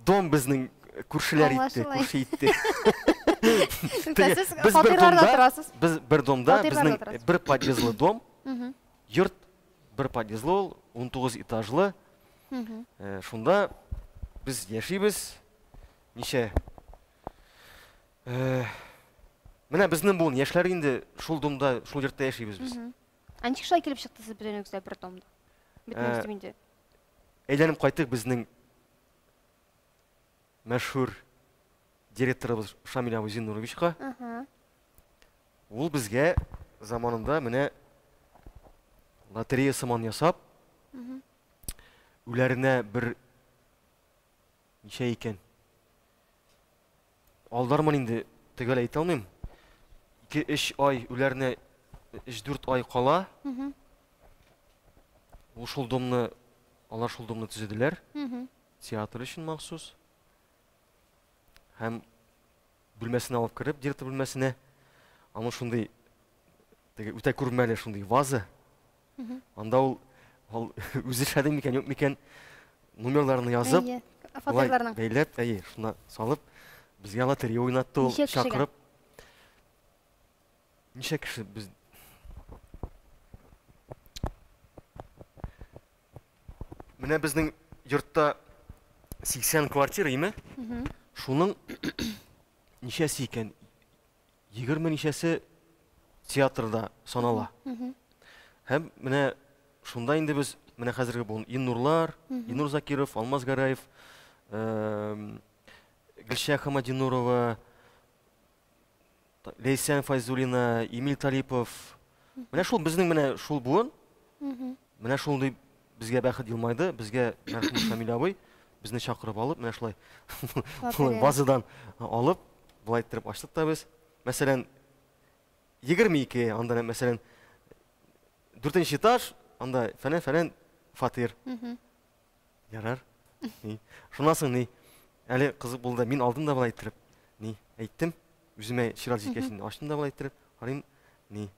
Дом безнең күршеләр итте, күрше итте. Без бер домда, безнең бер подъездлы дом, йорт бер подъездлы, 19 этажлы. Шунда biz яшибез. Ничә? Менә безнең бу яшьләр инде шул домда, шул йортта яшибез без. Ничек шулай килеп чыктысыз беренегездә бер домда? Битмәс инде. Әйләнеп кайттык безнең мәшһүр директорыбыз Шамил абый Зиннуровичка. Ул безгә заманында менә лотерея сыман ясап, үләренә бер ничә икән. Алдармын инде төгәл әйтә алмыйм. 2-3 ай үләренә 3-4 ай кала. Ул шул домны, алар шул домны төзеделәр. Театр өчен махсус. Һәм бүлмәсенә алып кереп, директор бүлмәсенә, аның шундый үтә күрмәле шундый ваза. Анда ул үзе шәдең микән, юк микән, номерларны язып, бәйләп, шуна салып, безгә лотерея уйнатты ул, чакырып. Ничә кеше без? Менә безнең йортта 80 квартира, име? Шуның ничәсе икән? 20 ничәсе театрда санала. Һәм менә шунда инде без, менә хәзерге бу Иннурлар, Иннур Закиров, Алмаз Гәрәев, Гөлшә Хамадинурова, Лейсән Файзуллина, Эмиль Талипов. Менә шул безнең менә шул буын. Менә шундый безгә бәхет елмайды, безгә мәрхүм Шамил абый безне чакырып алып, менә шулай базадан алып, булай иттереп ачтык та без. Мәсәлән, 22, анда мәсәлән 4-нче этаж, анда фәлән фатир. Ярар. Шуннан соң ни? Әле кызык булды, мин алдым да булай иттереп. Ни? Әйттем, үземә чират җиткәчен ачтым да булай иттереп. Карыйм, ни?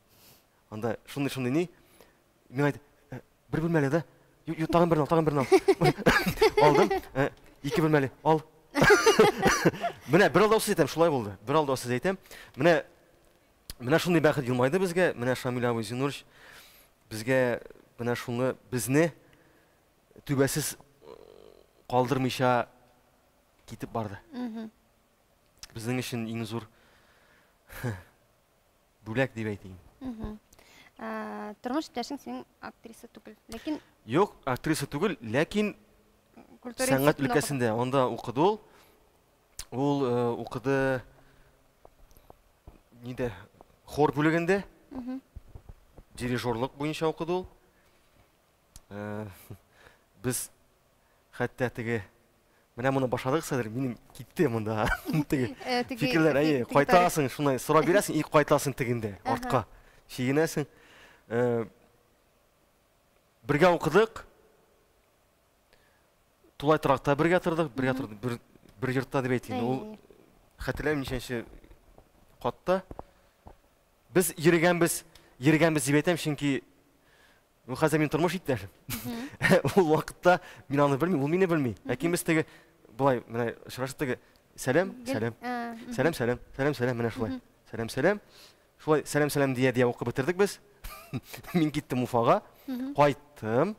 Анда шундый ни? Мин әйттем, бер бүлмәле дә. Тагын берне ал. Алдым. 2 бөлмәле, ал. Менә бер алдаусыз әйтәм, шулай булды. Бер алдаусыз әйтәм. Менә шундый бәхет елмайды безгә, менә Шамил абый Зинурч безгә менә шуны безне түбәсез калдырмыйча китеп барды. Безнең өчен иң зур бүләк дип әйтим. Тормыш иптәшең синең актриса түгел, ләкин Юк, актриса түгел, ләкин сәнгать өлкәсендә анда укыды ул. Ул укыды ниндә? Хор бүлегендә. Дирижерлык буенча укыды ул. Без хәтта теге менә моны башладык сәдер, минем китте монда. Теге фикерләр, әйе, кайтасың, шуны сорап бирәсең, и кайтасың тегендә, артка. Шигенәсең. Бергә укыдык. Тулай торакта бергә тордык, бер йортта дип әйтим. Ул хәтерләм ничәнче катта. Без йөргәнбез дип әйтәм, чөнки ул хәзер мин тормыш иттәшем. Ул вакытта мин аны белмим, ул мине белми. Ләкин без теге булай, менә очрашып теге сәлам, менә шулай. Сәлам. Шулай сәлам дия укып бетердек без. Мин киттем Уфага, кайттым,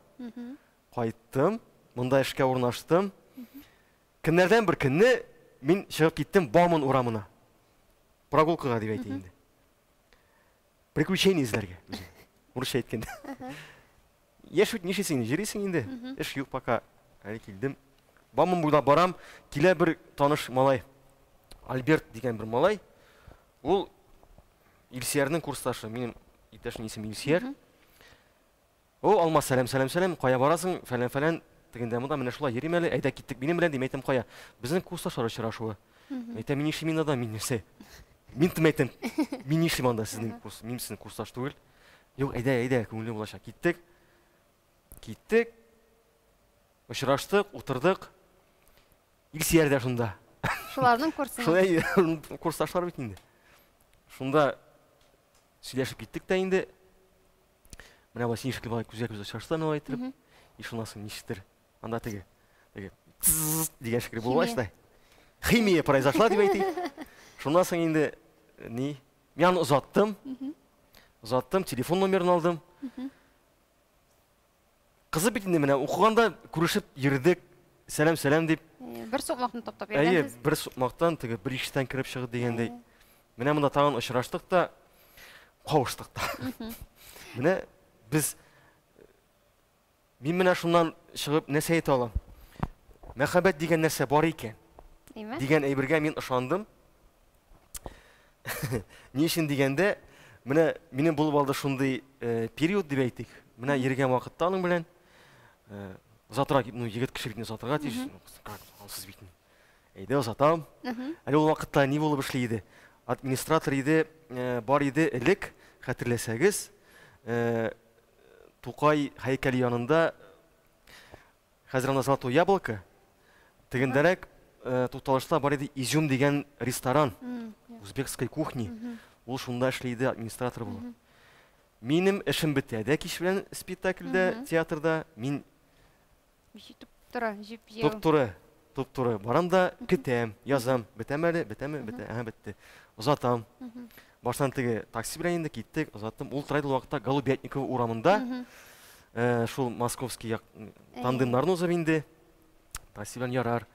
монда эшкә урнаштым. Көннәрдән бер көнне мин чыгып киттем Бауман урамына. Прогулкага дип әйтим инде. Приключение изләргә. Урысча әйткәндә. Яшь үт нишесең, җирисең инде. Эш юк пока. Әле килдем. Бауман буйлап барам, килә бер таныш малай. Альберт дигән бер малай. Ул Илсиярның курсташы, минем иптәшнең исеме Илсияр. Ул алма сәлам, кая барасың? Фәлән, тегендә монда менә шулай йөрим әле, әйдә киттек. Минем белән әйтәм кая? Безнең курсташлар очрашуы. Әйтәм, мин нишлим инде анда, мин нәрсә? Мин әйтәм, мин нишлим анда сезнең курс, мин сезнең курсташ түгел. Юк, әйдә, күңелле булачак. Киттек. Очраштык, утырдык. Илсияр дә шунда. Шуларның курсына. Шулай курсташлар бит инде. Шунда сөйләшеп киттек тә инде. Менә бу синешкә бай күзгә очрашты менә әйтеп. И шунасы ничектер. Анда теге дигән шикер булып башлый. Химия произошла дип әйтик. Шуннан соң инде мин аны узаттым, телефон номерын алдым. Кызы бит инде менә укыганда күрешеп йөрдек, сәлам дип. Бер сукмакны таптап йөргәнбез. йөргәнбез. Бер сукмактан теге бер ишектән кирип чыгып дигәндәй. Менә монда тагын очраштык та, кавыштык та. Менә без мин менә шуннан чыгып нәрсә әйтә алам? Мәхәббәт дигән нәрсә бар икән. Дигән әйбергә мин ышандым. Ни өчен дигәндә, менә минем булып алды шундый период дип әйтик. Менә йөргән вакытта аның белән озатырак, егет кеше битне озатырга тиеш. Ансыз битне. Әйдә озатам. Әле ул вакытта ни булып эшли иде? Администратор иде, бар иде элек, хәтерләсәгез, Тукай һәйкәле янында хәзер анда Золотое яблоко, тегендәрәк тукталышта бар иде Изюм дигән ресторан, узбекской кухни. Ул шунда эшли иде, администратор булып. Минем эшем бетә дә кич белән спектакльдә, театрда. Мин туп-туры барам да көтәм, язам. Бетәме? Бетте. Озатам. Баштан теге такси белән инде киттек, озаттым. Ул трайдл вакытта Голубятникова урамында, шул московский тандемнарны узып инде. Такси белән ярар.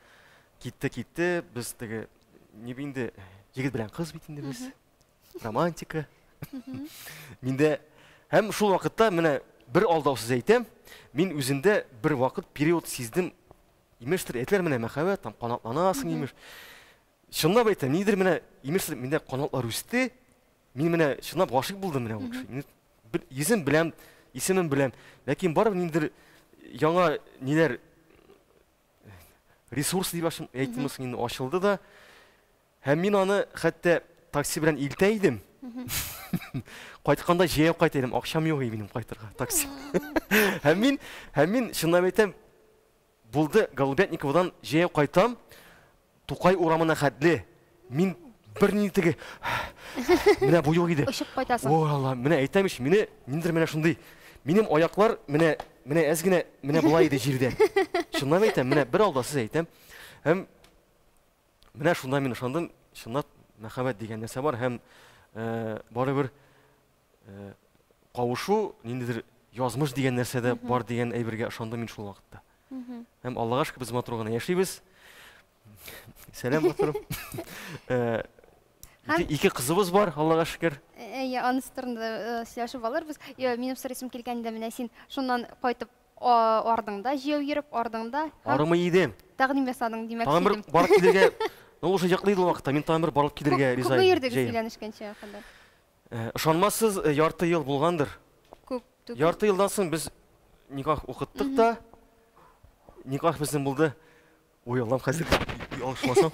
Китте, без теге ни инде егет белән кыз бит инде без. Романтика. Миндә һәм шул вакытта менә бер алдаусыз әйтәм, мин үзендә бер вакыт период сиздем. Имештер әйтләр менә мәхәббәт, там канатланасың имеш. Чынлап әйтәм, нидер менә имештер миндә канатлар үсте. Мин менә чынлап гашык булдым менә ул кеше. Бер исемен беләм, ләкин барыбер ниндер яңа ниләр ресурс дип әйтмәс инде ачылды да. Һәм мин аны хәтта такси белән илтә идем. Кайтканда җәяп кайтайдым, акчам юк иде минем кайтырга такси. Һәм мин чынлап әйтәм, булды Голубятниковадан җәяп кайтам, Тукай урамына хәтле. Мин бер ни теге менә бу юк иде. Ышып кайтасың. О, Алла, менә әйтәм ич, мине ниндер менә шундый. Минем аяклар менә әз генә менә булай иде җирдә. Чынлап әйтәм, менә бер алдасыз әйтәм. Һәм менә шунда мин ышандым, чынлап мәхәббәт дигән нәрсә бар һәм барыбер кавышу, ниндидер язмыш дигән нәрсәдә бар дигән әйбергә ышандым мин шул вакытта. Һәм Аллага шөкер, без матур гына яшибез. Сәлам матурым. Ике кызыбыз бар, Аллага шөкер. Анысы турында сөйләшеп алырбыз. Минем сорыйсым килгәндә менә син шуннан кайтып ардыңда, җәяү йөреп ардыңда. Арымы идем. Тәкъдим ясадың димәк Тагын бер барып килергә, ул уже яклый иде вакытта, мин тагын бер барып килергә риза идем. идем. Күп йөрдегез сөйләнешкәнчә кадәр. Ышанмассыз, ярты ел булгандыр. Күп түгел. Ярты елдан соң без никах укыттык та. Никах безнең булды. Ой, Аллам, хәзер алышмасам.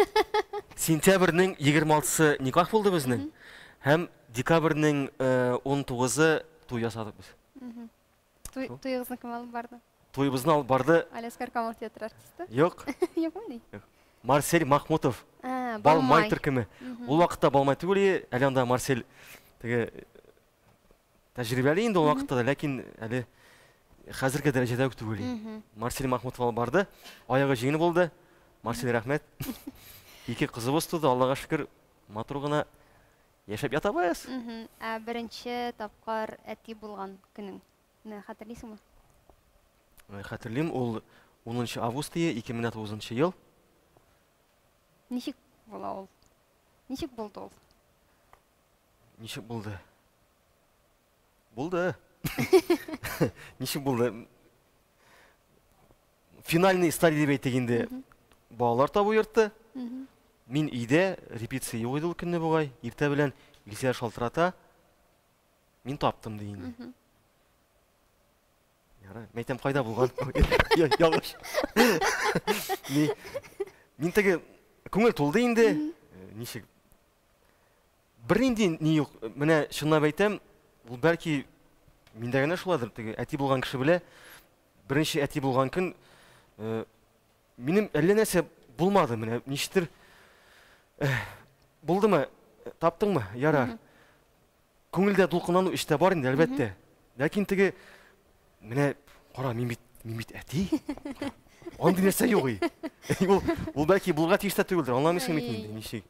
Сентябрьнең 26-сы никах булды безнең. Һәм декабрьнең 19-ы туй ясадык без. Туйыгызны кем алып барды? Туйыбызны алып барды. Алескар Камал театр артисты? Юк. Юкмы? Марсель Махмутов. Балмай төркеме. Ул вакытта Балмай түгел, әле анда Марсель теге тәҗрибәле инде ул вакытта, ләкин әле хәзерге дәрәҗәдә үк түгел. Марсель Махмутов алып барды. Аягы җиңел булды. Марсель, рәхмәт. Ике кызыбыз туды, Аллага шөкер, матур гына яшәп ятабыз. Беренче тапкыр әти булган көнең. Менә хәтерлисеңме? Хәтерлим, ул 10 август 2009 ел. Ничек була ул? Ничек булды ул? Ничек булды? Булды. Ничек булды? Финальный стадия дип әйтегәндә балалар табу йөртте. Мин өйдә репетиция юк иде ул көнне бугай. Иртә белән Илсәр шалтырата. Мин таптым ди инде. Яра, мәйтәм кайда булган? Ялгыш. Мин теге күңел тулды инде. Ничек? Бернинди ни юк. Менә чынлап әйтәм, ул бәлки миндә генә шуладыр. Теге әти булган кеше белә. Беренче әти булган көн минем әллә нәрсә булмады. Менә ништер булдымы? Таптыңмы? Яра. Күңелдә дулкынлану эштә бар инде, әлбәттә. Ләкин теге менә кара, мин бит әти. Андый нәрсә юк и. Ул бәлки булга тиештә түгелдер. Аңламыйсың бит инде, ничек?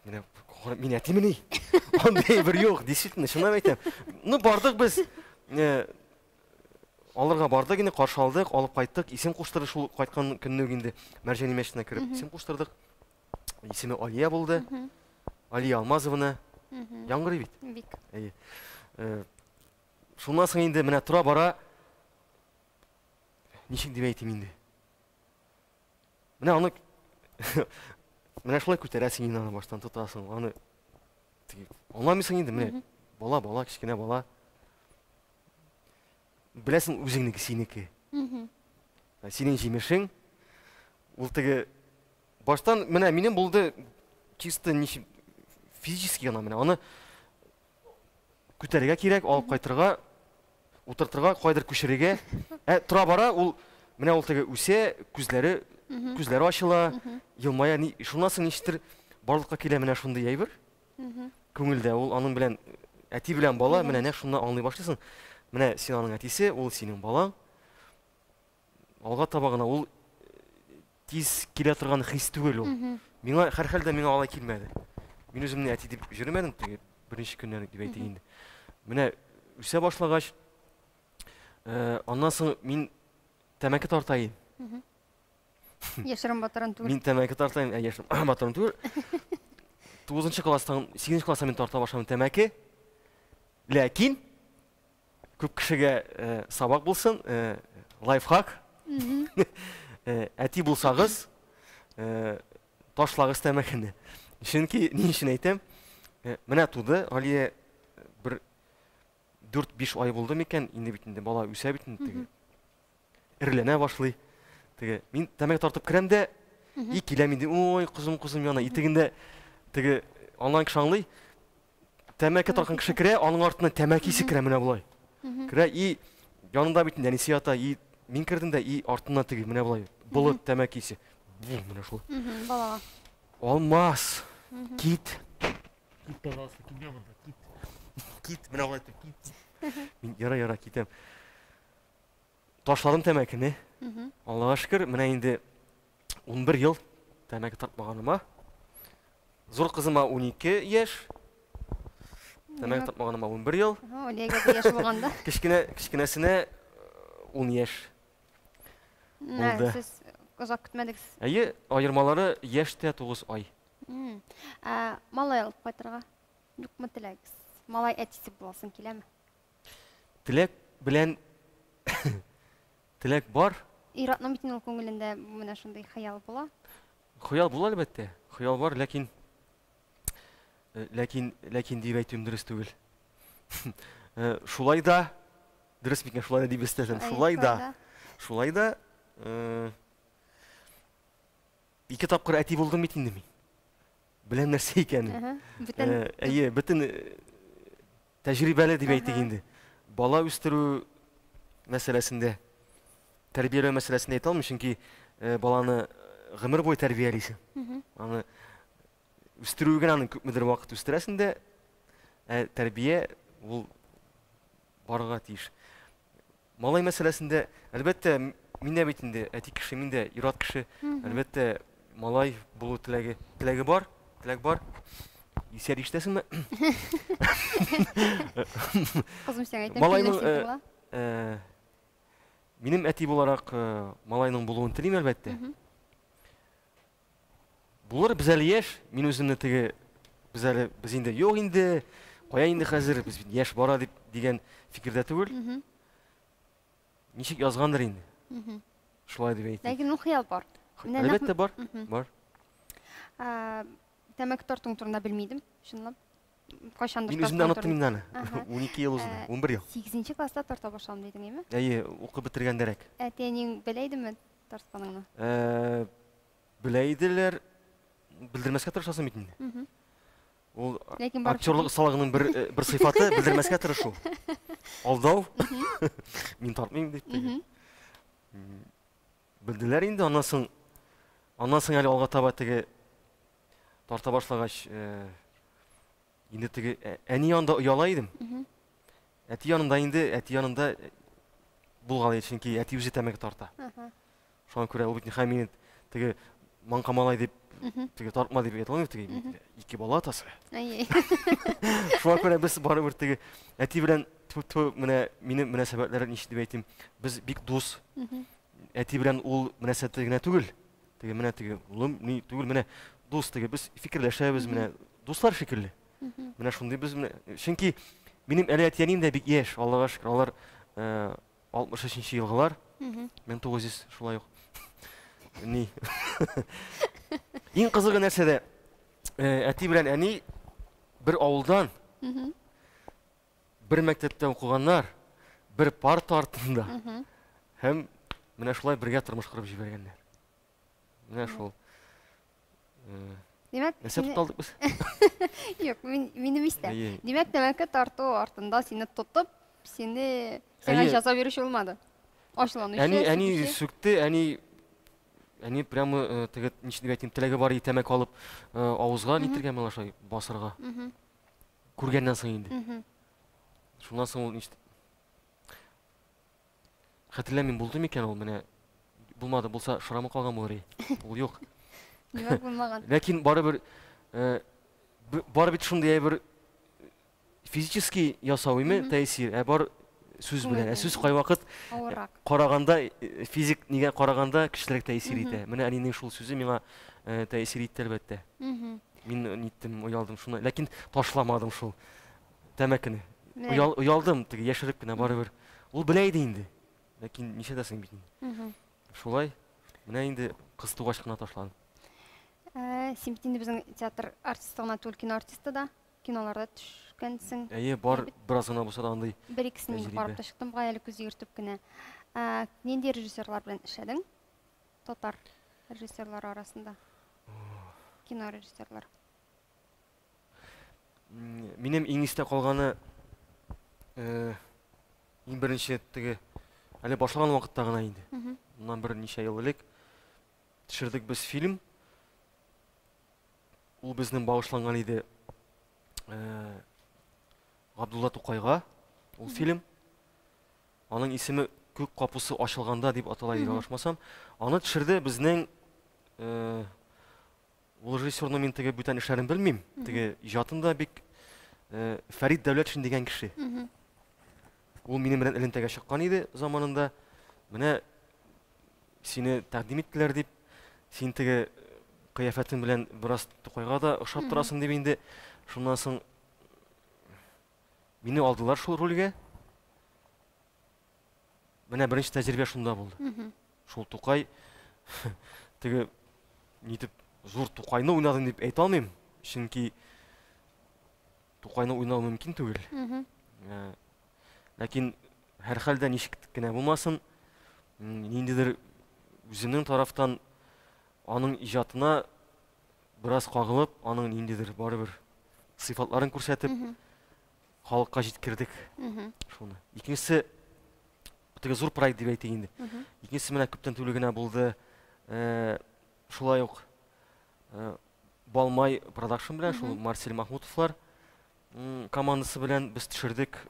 Менә мин әтимени. Андый бер юк, действительно, шуны әйтәм. Ну, бардык без. Алырга бардык инде, каршы алдык, алып кайттык. Исем куштырдык шул кайткан көнне инде Мәрҗани мәчетенә кирип, исем куштырдык. Исеме Алия булды. Алия Алмазовна. Яңгыр бит. Бик. Шуннан соң инде менә тора бара. Ничек дип әйтим инде? Менә аны менә шулай күтәрәсең инде, аны баштан тотасың. Аны аңламыйсың инде, менә бала, кичкенә бала. Беләсең, үзеңнеке синеке. Синең җимешең. Ул теге баштан менә минем булды чисто ничек физически гына менә аны күтәрергә кирәк, алып кайтырга, утыртырга, кайдыр күчерергә. Тора бара, ул менә ул теге үсә, күзләре ачыла, елмая. Шуннан соң ништер барлыкка килә менә шундый әйбер. Күңелдә ул аның белән әти белән бала менә нәкъ шуннан аңлый башлыйсың. Менә син аның әтисе, ул синең балаң. Алга таба гына ул тиз килә торган хис түгел ул. Миңа һәрхәлдә миңа алай килмәде. Мин үземне әти дип йөрмәдем теге беренче көннән дип әйтик инде. Менә үсә башлагач, аннан соң мин тәмәке тартайым. Яшерен батырын түгел. Мин тәмәке тартайым, яшерен батырын түгел. 9 класстан 8 класста мин тарта башладым тәмәке. Ләкин күп кешегә сабак булсын, лайфхак. Әти булсагыз, ташлагыз тәмәкене. Чөнки ни өчен әйтәм? Менә туды, Алия бер 4-5 ай булды микән, инде бит инде бала үсә бит инде. Ирләнә башлый. Теге мин тәмәке тартып керәм дә, и киләм инде. Ой, кызым яна, итегендә теге аңлан кеше аңлый. Тәмәке тарткан кеше керә, аның артыннан тәмәке исе керә менә булай. Керә, и янында бит инде әнисе ята, и мин кердем дә, и артыннан теге менә булай. Булып тәмәке исе. Менә шул. Балага. Алмас. Кит. Кит, пожалуйста, килгән монда, кит. Кит, менә булай кит. Мин яра китәм. Ташладым тәмәкене. Аллага шөкер, менә инде 11 ел тәмәке тартмаганыма. Зур кызыма 12 яшь. Тәмәке тартмаганыма 11 ел. Олега да яшь булганда. Кичкенәсенә 10 яшь. Булды. Сез озак көтмәдегез. Әйе, аермалары яшьтә 9 ай. Малай алып кайтырга юкмы теләгез? Малай әтисе булсын киләме? Теләк белән теләк бар. Иратның битен ул күңелендә менә шундый хыял була. Хыял була әлбәттә. Хыял бар, ләкин дип әйтүем дөрес түгел. Шулай да дөрес микән, шулай да дип өстәсәм. Шулай да 2 тапкыр әти булдым бит инде мин. Беләм нәрсә икәнен. Әйе, бөтен тәҗрибәле дип әйтик инде. Бала үстерү мәсьәләсендә, тәрбияләү мәсьәләсендә әйтә алмыйм, чөнки баланы гомер буе тәрбиялисең. Аны үстерүгә аны күпмедер вакыт үстерәсең дә, тәрбия ул барга тиеш. Малай мәсьәләсендә, әлбәттә, миндә бит инде әти кеше, миндә ират кеше, әлбәттә, малай булу теләге бар, теләк бар. Исәр ишетәсеңме? Кызым сиңа әйтәм, малайның минем әти буларак малайның булуын телим әлбәттә. Булыр, без әле яшь, мин үземне теге без инде юк инде, кая инде хәзер, без яшь бара дип дигән фикердә түгел. Ничек язгандыр инде. Шулай дип әйтим. Ләкин ул хыял бар. Әлбәттә бар. Бар. Тәмәке тартуың турында белмидем, чынлап. Кайчандыр Мин үземдә оныттым инде аны. 12 ел узды, 11 ел. 8нче класста тарта башладым дидең, әйме? Әйе, укып бетергәндәрәк. Әтиәнең белә идеме тартканыңны? Белә иделәр, белдермәскә тырышасың бит инде. Ул актерлык осталыгының бер сыйфаты белдермәскә тырышу. Алдау. Мин тартмыйм дип. Белделәр инде, аннан соң әле алга таба теге тарта башлагач, инде теге әни янында ояла идем. Әти янында булган иде, чөнки әти үзе тәмәке тарта. Шуңа күрә ул бит һәм теге манка малай дип теге тартма дип әйтә алмыйм, теге 2 бала атасы. Әйе. Шуңа күрә без барыбер теге әти белән менә минем мөнәсәбәтләр ничек дип әйтим, без бик дус. Әти белән ул мөнәсәбәте генә түгел. Теге менә теге улым ни түгел, менә дус, теге без фикерләшәбез, менә дуслар шикелле. Менә шундый без менә, чөнки минем әле әтиәнем дә бик яшь, Аллага шөкер, алар 63нче елгылар. 1900 шулай ук. Ни. Иң кызыгы нәрсәдә, әти белән әни бер авылдан, бер мәктәптә укыганнар, бер парта артында. Һәм менә шулай бергә тормыш кырып җибәргәннәр. Менә шул. Димәк, нәрсә тоталдык без? Юк, минем истә. Димәк, тәмәке тарту артында сине тотып, сине сиңа җәза бирүче булмады. Ашланучы. Әни сүкте, әни прямо теге ничек дип әйтим, теләге бар тәмәке алып авызга нитергән менә шулай басырга. Күргәннән соң инде. Шуннан соң ул ничек хәтерләмим, булды микән ул, менә булмады, булса шрамы калган булыр. Ул юк. Нимә булмаган? Ләкин барыбер бит шундый бер физически ясауыймы тәэсир, бар сүз белән. Сүз кайвакыт караганда, физик нигә караганда кешелек тәэсир итә. Менә әнинең шул сүзе миңа тәэсир итте әлбәттә. Мин ниттем, уялдым шуны, ләкин ташламадым шул тәмәкене. Уялдым, теге яшереп кенә барыбер. Ул белә иде инде. Ләкин ничә дәсең бит инде. Шулай, менә инде кыз тугач кына ташладым. Син бит инде безнең театр артистлыгына түгел, кино артисты да, киноларда төшкәнсең. Әйе, бар, бераз гына булса да андый. Бер-икесен мин карап та чыктым, гаяле күз йөртеп кенә. Нинди режиссерлар белән эшләдең? Татар режиссерлары арасында. Кино режиссерлары. Минем иң истә калганы иң беренче теге әле башлаган вакытта гына инде. Моннан бер ничә ел элек төшердек без фильм. Ул безнең багышланган иде Габдулла Тукайга. Ул фильм. Аның исеме Күк капусы ачылганда дип атала иде, алышмасам. Аны төшерде безнең ул режиссерның мин теге бүтән эшләрен белмим. Теге иҗатында бик Фәрит Дәүләтшин дигән кеше. Ул минем белән элемтәгә чыккан иде заманында. Менә сине тәкъдим иттеләр дип, син теге кыяфәтең белән бераз Тукайга да охшап торасың дип инде. Шуннан соң мине алдылар шул рольгә. Менә беренче тәҗрибә шунда булды. Шул Тукай теге нитеп зур Тукайны уйнадым дип әйтә алмыйм. Чөнки Тукайны уйнау мөмкин түгел. Ләкин һәр хәлдә ничек кенә булмасын, ниндидер үземнең тарафтан аның иҗатына бераз кагылып, аның ниндидер барыбер сыйфатларын күрсәтеп, халыкка җиткердек шуны. Икенчесе теге зур проект дип әйтик инде. Икенчесе менә күптән түгел генә булды. Шулай ук Балмай продакшн белән шул Марсель Махмутовлар командасы белән без төшердек.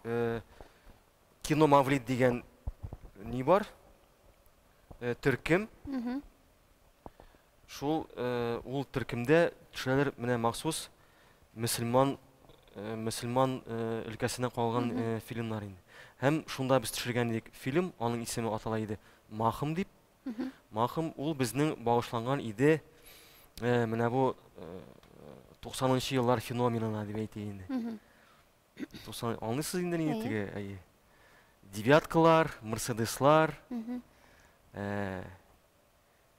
Кино Мавлид дигән ни бар? Төркем. Шул ул төркемдә төшәләр менә махсус мөселман өлкәсенә калган фильмнар инде. Һәм шунда без төшергән идек фильм, аның исеме атала иде Махым дип. Махым ул безнең багышланган иде менә бу 90-нчы еллар феноменына дип әйтик инде. 90 аңлыйсыз инде ни теге девяткалар, мерседеслар,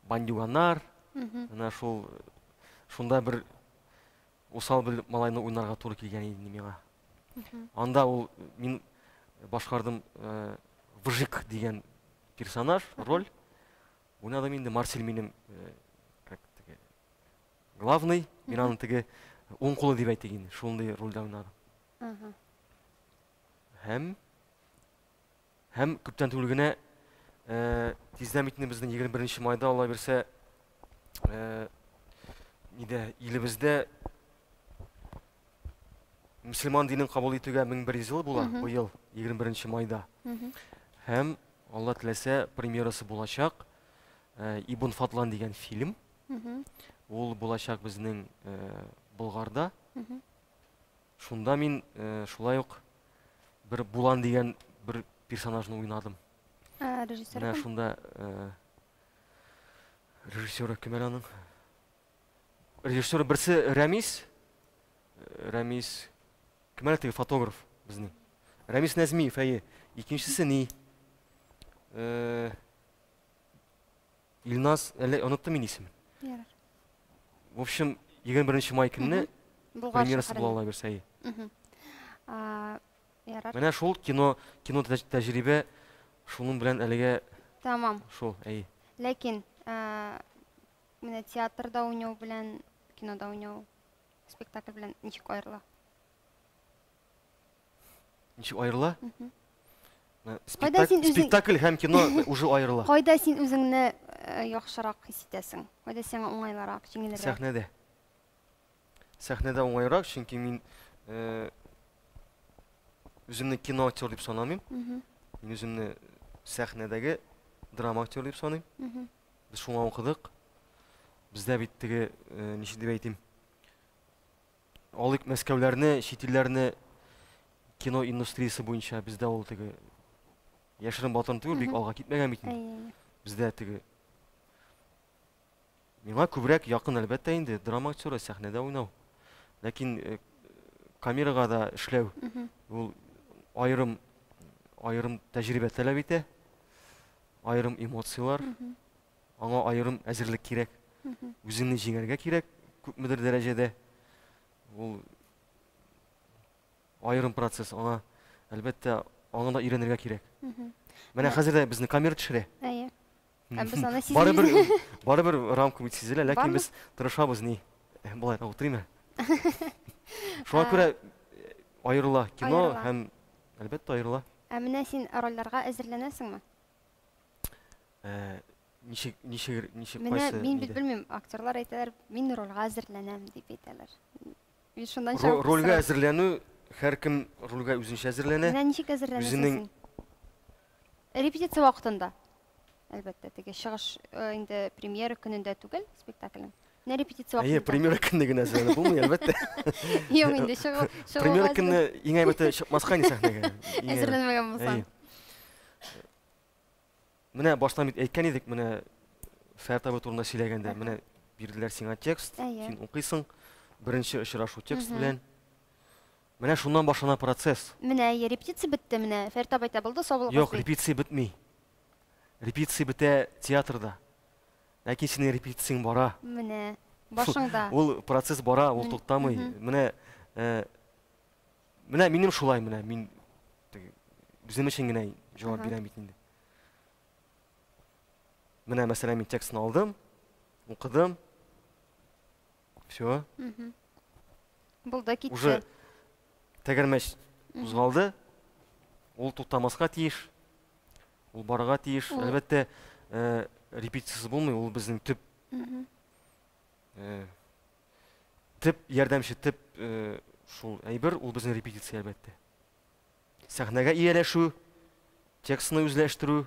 бандюганнар. Менә шул шунда бер усал бер малайны уйнарга туры килгән иде миңа. Анда ул мин башкардым Вжик дигән персонаж, роль. Уйнадым инде Марсель минем как теге главный, мин аның теге уң кулы дип әйтик инде. Шундый рольдә уйнадым. Һәм күптән түгел генә тиздән бит безнең 21 майда Алла бирсә нидә илебездә мөселман динен кабул итүгә 1100 ел була быел 21 майда. Һәм Алла теләсә премьерасы булачак. Ибн Фатлан дигән фильм. Ул булачак безнең Болгарда. Шунда мин шулай ук бер Булан дигән бер персонажны уйнадым. Режиссер. Менә шунда режиссер кем аның? Режиссер берсе Рамис кем теге фотограф безнең. Рамис Нәзмиев, икенчесе ни? Илназ, әле оныттым мин исемен. В общем, 21 май көнне премьерасы була Алла бирсә. Менә шул кино тәҗрибә шуның белән әлегә Тамам. Шул, Ләкин менә театрда уйнау белән кинода уйнау, спектакль белән ничек аерыла? Ничек аерыла? Спектакль һәм кино уже аерыла. Кайда син үзеңне яхшырак хис итәсең? Кайда сиңа уңайлырак, җиңелрәк? Сәхнәдә. Сәхнәдә уңайлырак, чөнки мин үземне кино актер дип санамыйм. Мин үземне сәхнәдәге драма актер дип саныйм. Без шуңа укыдык. Бездә бит теге ничек дип әйтим? Алык Мәскәүләрне, чит илләрне кино индустриясе буенча бездә ул теге яшерен батырын түгел, бик алга китмәгән бит инде. Бездә теге миңа күбрәк якын әлбәттә инде драма актеры сәхнәдә уйнау. Ләкин камерага да эшләү ул айрым тәҗрибә таләп итә. Айрым эмоциялар, аңа айрым әзерлек кирәк. Үзеңне җиңәргә кирәк күпмедер дәрәҗәдә. Ул айрым процесс, аңа әлбәттә аңа да өйрәнергә кирәк. Менә хәзер дә безне камера төшерә. Без аны сизелә. Барыбер рамка бит сизелә, ләкин без тырышабыз ни. Булай, утырыймы? Шуңа күрә аерыла кино һәм әлбәттә аерыла. Менә син рольләргә әзерләнәсеңме? Ничек Менә мин бит белмим, актерлар әйтәләр, мин рольгә әзерләнәм дип әйтәләр. Мин шундан чыгып рольгә әзерләнү, һәркем рольгә үзенчә әзерләнә. Менә ничек әзерләнәсең? Репетиция вакытында. Әлбәттә, теге чыгыш инде премьера көнендә түгел спектакльнең. Менә репетиция Әйе, вакытында. премьера көнне генә сәхнә булмый, әлбәттә. Юк инде чыгу. Премьера көнне иң әйбәте чыкмаска ни сәхнәгә. Әзерләнмәгән булсаң. Менә баштан бит әйткән идек, менә Фәрит абый турында сөйләгәндә, менә бирделәр сиңа текст, син укыйсың, беренче очрашу текст белән. Менә шуннан башлана процесс. Менә репетиция бетте, менә Фәрит абый табылды, сабылгы. Юк, репетиция бетми. Репетиция бетә театрда. Ләкин синең репетицияң бара. Менә башыңда. Ул процесс бара, ул туктамый. Менә минем шулай, менә мин үзем өчен генә җавап бирәм бит инде. Менә мәсәлән мин текстны алдым, укыдым. Всё. Булды китте. Уже тәгәрмәч узгалды. Ул туктамаска тиеш. Ул барырга тиеш. Әлбәттә, репетициясы булмый, ул безнең төп ярдәмче, төп шул әйбер, ул безнең репетиция әлбәттә. Сәхнәгә ияләшү, текстны үзләштерү.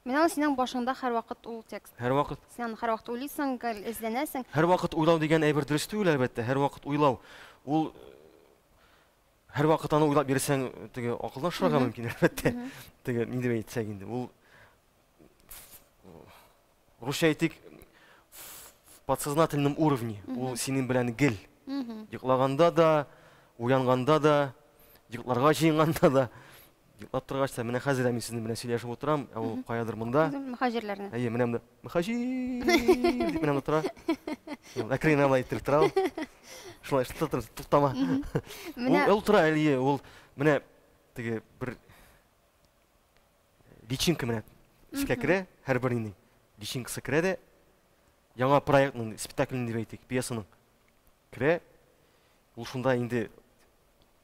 Менә синең башыңда һәрвакыт ул текст. Һәрвакыт. Син һәрвакыт уйлыйсың, эзләнәсең. Һәрвакыт уйлау дигән әйбер дөрес түгел әлбәттә. Һәрвакыт уйлау. Ул һәрвакыт аны уйлап бирсәң, теге акылдан шырга мөмкин әлбәттә. Теге ни дип әйтсәк инде, ул русча әйтик, в подсознательном уровне. Ул синең белән гел. Йоклаганда да, уянганда да, йокларга җыенганда да. Йоклап торгач та, менә хәзер мин сезнең белән сөйләшеп утырам, ул каядыр монда. Мөхаҗирләрне. Әйе, менә монда. Мөхаҗир дип менә тора. Әкрен генә әйтеп тора. Шулай туктама. Ул тора, әйе, ул менә теге бер личинка менә эшкә керә, һәрберинең личинкасы керә дә, яңа проектның, спектакльнең дип әйтик, пьесаның керә. Ул шунда инде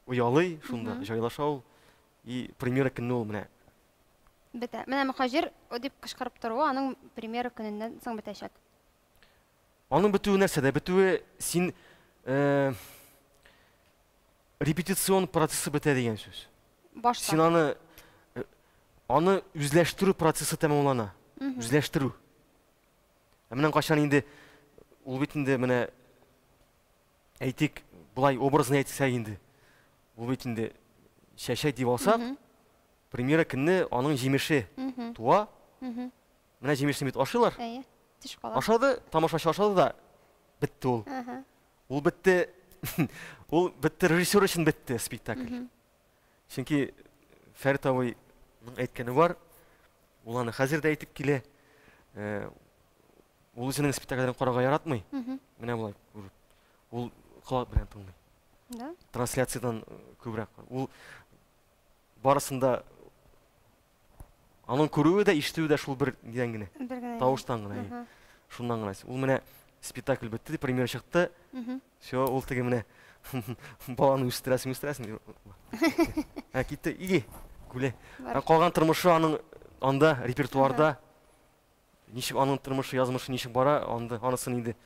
уялый, шунда җайлаша ул. И премьера көнне ул менә. Бетә. Менә мөхаҗир дип кычкырып торуы аның премьера көненнән соң бетәчәк. Аның бетүе нәрсәдә? Бетүе син репетицион процессы бетә дигән сүз. Башта. Син аны үзләштерү процессы тәмамлана. Үзләштерү. Менә качан инде ул бит инде менә әйтик, булай образны әйтсәк инде. Ул бит инде чәчәк дип алсак, премьера көнне аның җимеше туа. Менә җимешне бит ашыйлар. Әйе. Тиш кала. Ашады, тамашачы ашады да бетте ул. Ул бетте. Ул бетте, режиссер өчен бетте спектакль. Чөнки Фәрит абый әйткәне бар. Ул аны хәзер дә әйтеп килә. Ул үзенең спектакльләрен карарга яратмый. Менә булай күреп. Ул колак белән тыңлый. Да? Трансляциядан күбрәк. Ул барысында аның күрүе дә, ишетүе дә шул бер дигән генә. Тавыштан гына. Шуннан гына. Ул менә спектакль бетте, премьера чыкты. Всё, ул теге менә баланы үстерәсең. Китте, иди, күле. Калган тормышы аның анда репертуарда. Ничек аның тормышы, язмышы ничек бара, анысын инде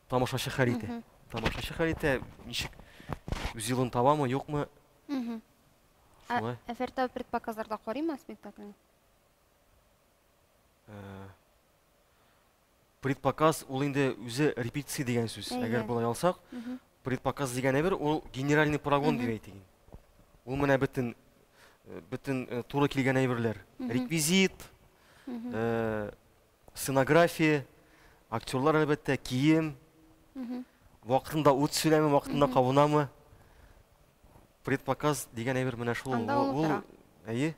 тамашачы хәл итә. Тамашачы хәл итә, ничек үз юлын табамы, юкмы? Фәрит абый предпоказларда карыймы спектакльне? Предпоказ ул инде үзе репетиция дигән сүз. Әгәр булай алсак, предпоказ дигән әйбер ул генеральный прогон дип әйтик. Ул менә бөтен туры килгән әйберләр. Реквизит, сценография, актерлар әлбәттә, кием, вакытында ут сөйләме, вакытында кабынамы. Предпоказ дигән әйбер менә шул. Ул әйе.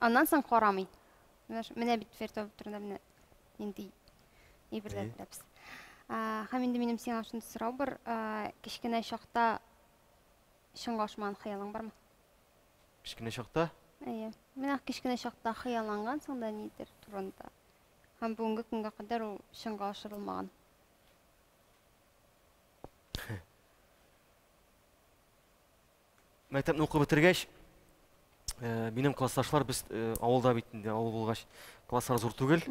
Аннан соң карамый. Менә бит Фәрит абый турында менә инде әйберләр беләбез. Һәм инде минем сиңа шундый сорау бар. Кечкенә чакта чынга ашмаган хыялың бармы? Кечкенә чакта? Әйе. Менә кечкенә чакта хыяллангансың да нидер турында. Һәм бүгенге көнгә кадәр ул чынга ашырылмаган. Мәктәпне укып бетергәч, минем классташлар, без авылда бит инде, авыл булгач, класслар зур түгел.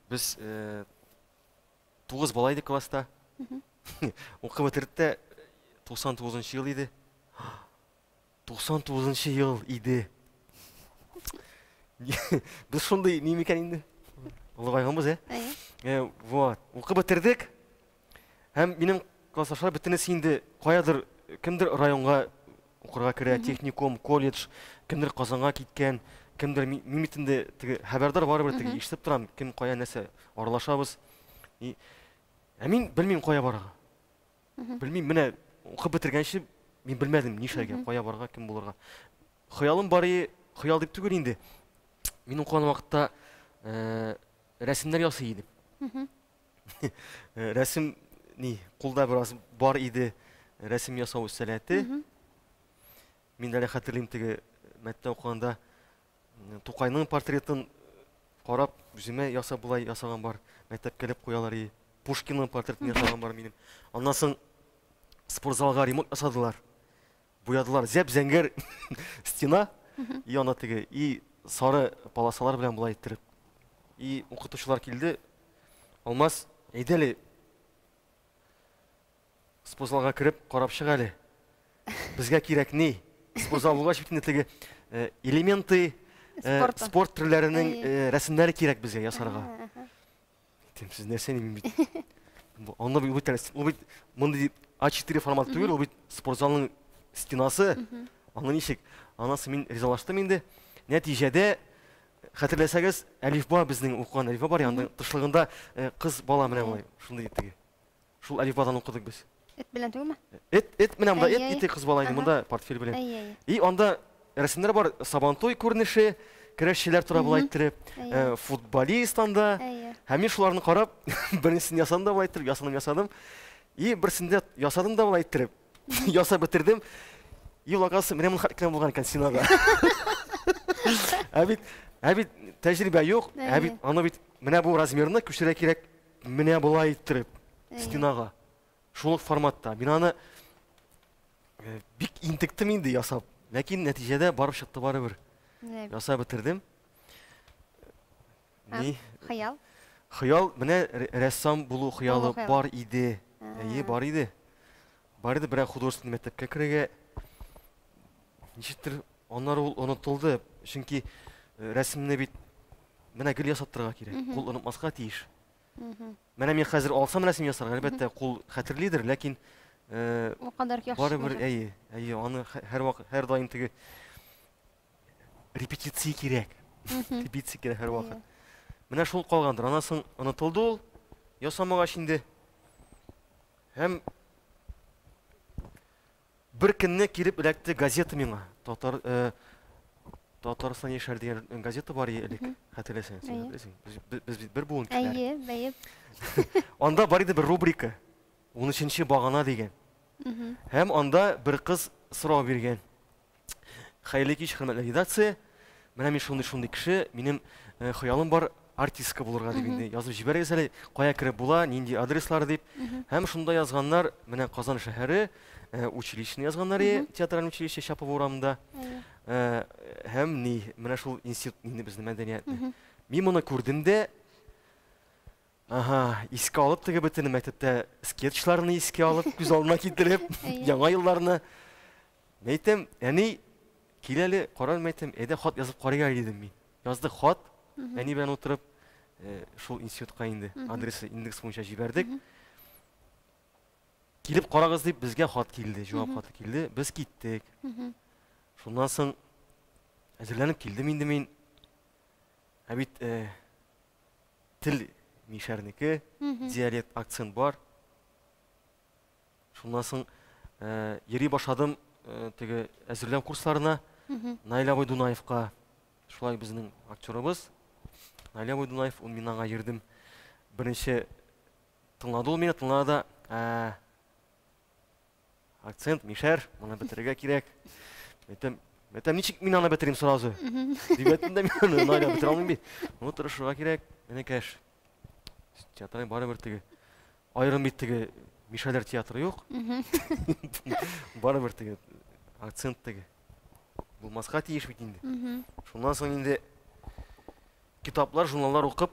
Без 9 бала идек класста. Укып бетердә 99 ел иде. 99 ел иде. Без шундай не микән инде. Улыгайганбыз, Вот. Укып бетердек. Һәм минем классташлар бөтенесе инде каядыр кемдер районга укырга керә, техникум, колледж, кемдер Казанга киткән, кемдер мин бит инде теге хәбәрдар барыбер теге ишетеп торам, кем кая нәрсә аралашабыз. Мин белмим кая барырга. Белмим, менә укып бетергәнче мин белмәдем нишләргә, кая барырга, кем булырга. Хыялым бар иде, хыял дип түгел инде. Мин укыган вакытта рәсемнәр ясый идем. Рәсем кулда бераз бар иде, рәсем ясау сәләте. Мин әле хәтерлим теге мәктәптә укыганда Тукайның портретын карап, үземә ясап булай ясаган бар. Мәктәпкә килеп куялар иде. Пушкинның портретын ясаган бар минем. Аннан соң спортзалга ремонт ясадылар. Буядылар зәп-зәңгәр стена. И ана теге и сары полосалар белән булай иттереп. И укытучылар килде. Алмаз, әйдәле спортзалга кирип карап чык әле. Безгә кирәк ни? Спортзал булгач бит теге элементы спорт төрләренең рәсемнәре кирәк безгә ясарга. Сез нәрсә мин бит. Анда бит мондай А4 формат түгел, ул бит спортзалның стенасы. Аны ничек? Анасы мин ризалаштым инде. Нәтиҗәдә хәтерләсәгез, әлифба безнең укыган әлифба бар янда тышлыгында кыз бала менә булай. Шундый теге. Шул әлифбадан укыдык без. Эт белән түгелме? Эт менә монда эт кыз бала инде монда портфель белән. И анда рәсемнәр бар, Сабантой күренеше, көрәшчеләр тура булай иттереп, футболист анда. Һәм мин шуларны карап, беренчесен ясадым да булай иттереп, ясадым. И берсендә ясадым да булай иттереп, ясап бетердем. И лагасы менә моны хәтлем булган икән стенада. Әбит тәҗрибә юк, әбит аны бит менә бу размерны күчерә кирәк, менә булай иттереп стенага. Шул форматта. Мин аны бик интектем инде ясап. Ләкин нәтиҗәдә барып чыкты барыбер. Ясап бетердем. Хыял. Хыял, менә рәссам булу хыялы бар иде. Бар иде. Бар иде, бер художественный мәктәпкә керергә. Ничектер аннары ул онытылды. Чөнки рәсемне бит менә гел ясаттырга кирәк. Кул онытмаска тиеш. Менә мин хәзер алсам рәсем ясарга, әлбәттә кул хәтерлидер, ләкин о кадәр яхшы. Барыбер, аны һәр даим теге репетиция кирәк. Репетиция кирәк һәр вакыт. Менә шул калгандыр. Аннан соң онытылды ул. Ясамагач инде. Һәм бер көнне килеп эләкте газета миңа. Татарстан яшәр дигән газета бар элек. Хәтерләсәң, без бер буын киләр. Анда бар иде бер рубрика. 13-нче багана дигән. Һәм анда бер кыз сорау биргән. Хәерле кич, хөрмәтле редакция. Менә мин шундый кеше, минем хыялым бар артистка булырга дип инде язып җибәрегез әле, кая кереп була, нинди адреслар дип. Һәм шунда язганнар, менә Казан шәһәре, училище язганнар, театральное училище Чапова урамында. Һәм менә шул институт инде безнең мәдәниятне. Мин моны күрдем дә, искә алып теге бөтен мәктәптә скетчларны искә алып, күз алдына китереп, яңа елларны. Әйтәм, әни кил әле, карар мәйтәм, әйдә хат язып карыйга дидем мин. Язды хат, әни белән утырып, шул институтка инде, адресы индекс буенча җибәрдек. Килеп карагыз дип безгә хат килде, җавап хаты килде, без киттек. Шуннан соң әзерләнеп килдем инде мин. Бит тел Мишәрнеке, диалект, акцент бар. Шуннан соң йөри башладым теге әзерләү курсларына. Найля Дунаевка, шулай безнең актерыбыз. Найля Дунаев, ул мин аңа йөрдем. Беренче тыңлады ул мине, тыңлады. Акцент, Мишәр, моны бетерергә кирәк. Әйтәм, ничек мин аны бетерим сразу? Дип әйттем дә мин, Найля бетерә алмыйм бит. Моны тырышырга кирәк. Энекәш. Театры барыбер теге. Айрым бит теге Мишәләр театры юк. Барыбер теге акцент теге. Булмаска тиеш бит инде. Шуннан соң инде китаплар, журналлар укып,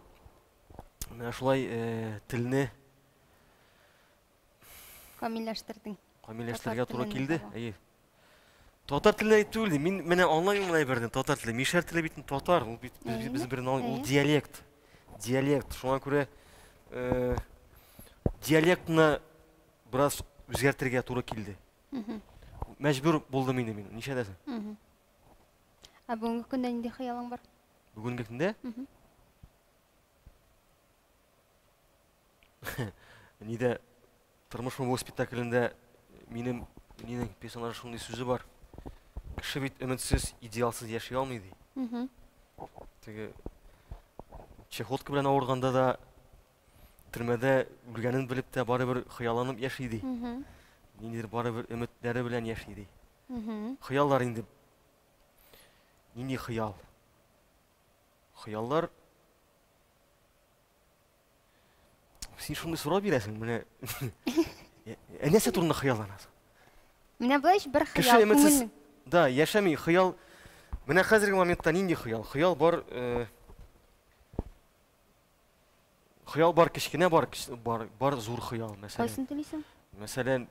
менә шулай телне камилләштердең. Камилләштерергә туры килде. Татар теле түгел, мин менә аңламыйм менә бердән татар теле. Мишәр теле бит татар, ул бит без берне ул диалект. Диалект. Шуңа күрә диалектны бераз үзгәртергә туры килде. Мәҗбүр булдым инде мин. Ничә дәсең? Бүгенге көндә нинди хыялың бар? Бүгенге көндә? Ниде тормышым бу спектаклендә минем персонажым шундый сүзе бар. Кеше бит өметсез, идеалсыз яши алмый ди. Теге чехотка белән авырганда да төрмәдә үлгәнен белеп тә барыбер хыялланып яши ди. Ниндидер барыбер өметләре белән яши ди. Хыяллар инде. Нинди хыял? Хыяллар син шундый сорау бирәсең, менә нәрсә турында хыялланасың? Менә булайчы бер Кеше хыял өметсез, күңел. да, яшәми хыял. Менә хәзерге моментта нинди хыял? Хыял бар, хыял бар, кечкенә бар зур хыял, мәсәлән. Кайсын телисең? Мәсәлән,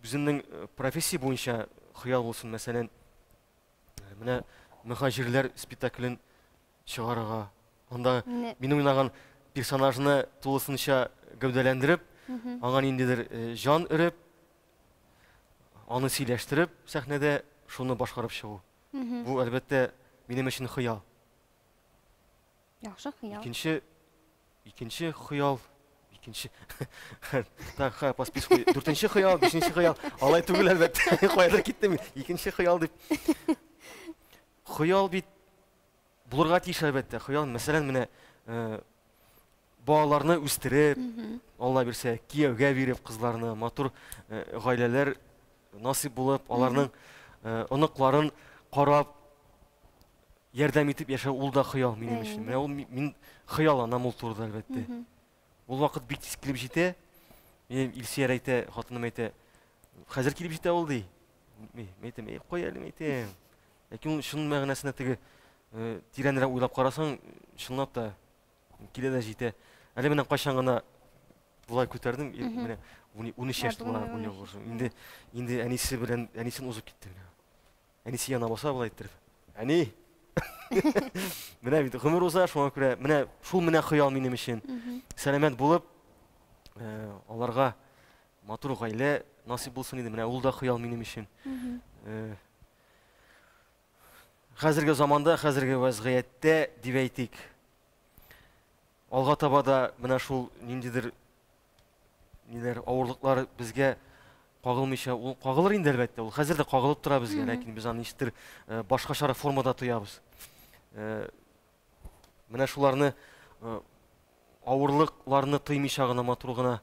безнең профессия буенча хыял булсын, мәсәлән, менә мөхаҗирләр спектаклен чыгарырга, анда мин уйнаган персонажны тулысынча гәүдәләндереп, аңа ниндидер җан өреп, аны сөйләштереп, сәхнәдә шуны башкарып чыгу. Бу әлбәттә минем өчен хыял. Яхшы хыял. Икенче хыял, так, по списку 4нче хыял, 5нче хыял. Алай түгел әлбәттә. Кайдыр киттем мин. Икенче хыял дип. Хыял бит булырга тиеш әлбәттә. Хыял, мәсәлән, менә балаларны үстереп, Алла бирсә, кияүгә биреп кызларны, матур гаиләләр насип булып, аларның оныкларын карап, ярдәм итеп яшәү ул да хыял минем өчен. Менә ул мин хыялланам ул турыда әлбәттә. Ул вакыт бик тиз килеп җитә. Илсияр әйтә, хатыным әйтә, хәзер килеп җитә ул ди. Әйтәм, кой әле әйтәм. Ләкин ул шуның мәгънәсенә теге тирәнрәк уйлап карасаң, чынлап та килә дә җитә. Әле менә кайчан гына булай күтәрдем, менә 13 яшь булган. Инде әнисе белән әнисен узып китте. Әнисе яна баса булай иттереп. Әни. Менә бит гомер уза, шуңа күрә менә шул менә хыял минем өчен. Сәламәт булып, аларга матур гаилә насип булсын иде. Менә ул да хыял минем өчен. Хәзерге заманда, хәзерге вазгыятьтә дип әйтик. Алга таба да менә шул ниндидер авырлыклар безгә кагылмыйча, ул кагылыр инде әлбәттә. Ул хәзер дә кагылып тора безгә, ләкин без аны ничектер башкача формада тоябыз. Менә шуларны авырлыкларны тыймыйча гына матур гына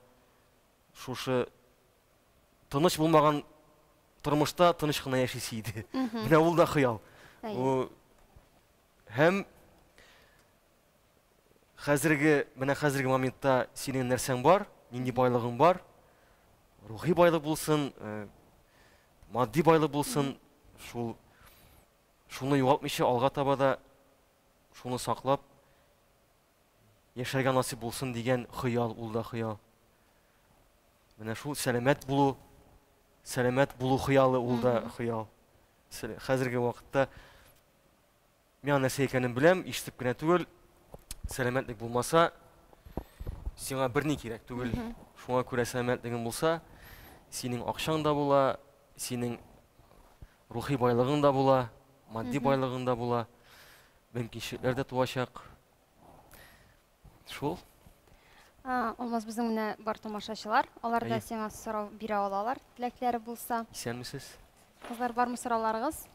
шушы тыныч булмаган тормышта тыныч кына яшисе иде. Менә ул да хыял. Һәм хәзерге моментта синең нәрсәң бар, нинди байлыгың бар, рухи байлык булсын, матди байлык булсын, шуны югалтмыйча алга таба да шуны саклап яшәргә насип булсын дигән хыял, ул да хыял. Менә шул сәламәт булу хыялы, ул да хыял. Хәзерге вакытта мен нәрсә икәнен беләм, ишетеп кенә түгел. Сәламәтлек булмаса, сиңа берни кирәк түгел. Шуңа күрә сәламәтлегең булса, синең акчаң да була, синең рухи байлыгың да була, матди байлыгың да була, мөмкинчелекләр дә туачак. Шул. Олмаз безнең менә бар тамашачылар, алар да сиңа сорау бирә алалар, теләкләре булса. Исәнмесез? Кызлар, бармы сорауларыгыз?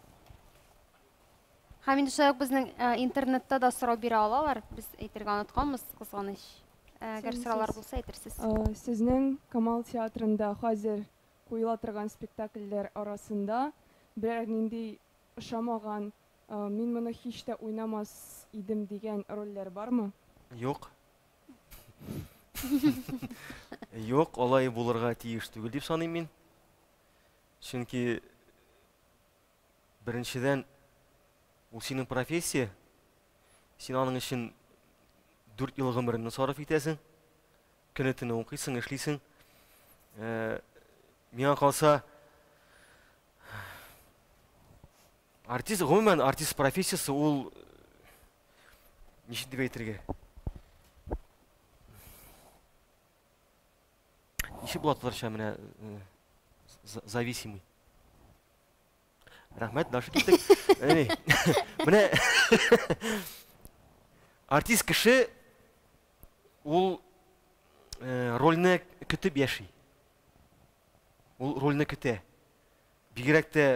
Һәм инде шулай ук безнең интернетта да сорау бирә алалар. Без әйтергә онытканбыз, кызганыч. Әгәр сораулар булса, әйтерсез. Сезнең Камал театрында хәзер куела торган спектакльләр арасында берәр нинди ошамаган, мин моны һич тә уйнамас идем дигән рольләр бармы? Юк. Юк, алай булырга тиеш түгел дип саныйм мин. Чөнки беренчедән ул синең профессия. Син аның өчен 4 ел гомереңне сарыф итәсең. Көне-төне укыйсың, эшлисең. Миңа калса Артист, гомумән артист профессиясы ул ничек дип әйтергә? Ничек була татарча менә зависимый. Рәхмәт, дальше киттек. Менә артист кеше ул рольне көтеп яши. Ул рольне көтә. Бигрәк тә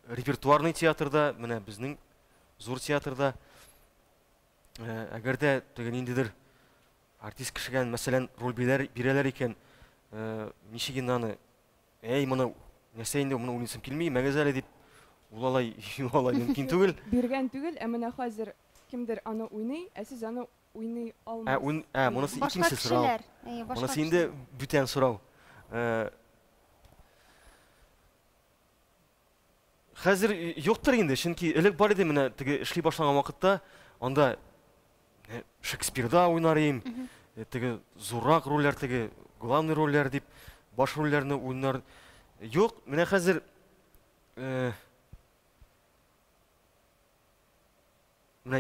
репертуарный театрда, менә безнең зур театрда, әгәр дә теге ниндидер артист кешегә мәсәлән роль бирәләр икән, ничек инде аны, моны нәрсә инде моны уйныйсым килми, мәгәз әле дип, ул алай мөмкин түгел. Биргән түгел, ә менә хәзер кемдер аны уйный, ә сез аны уйный алмыйсыз. Монысы икенче сорау. Монысы инде бүтән сорау. Хәзер юктыр инде, чөнки элек бар иде менә теге эшли башлаган вакытта, анда Шекспирда уйнар идем, теге зуррак рольләр, теге главный рольләр дип баш рольләрне уйнар. Юк, менә хәзер менә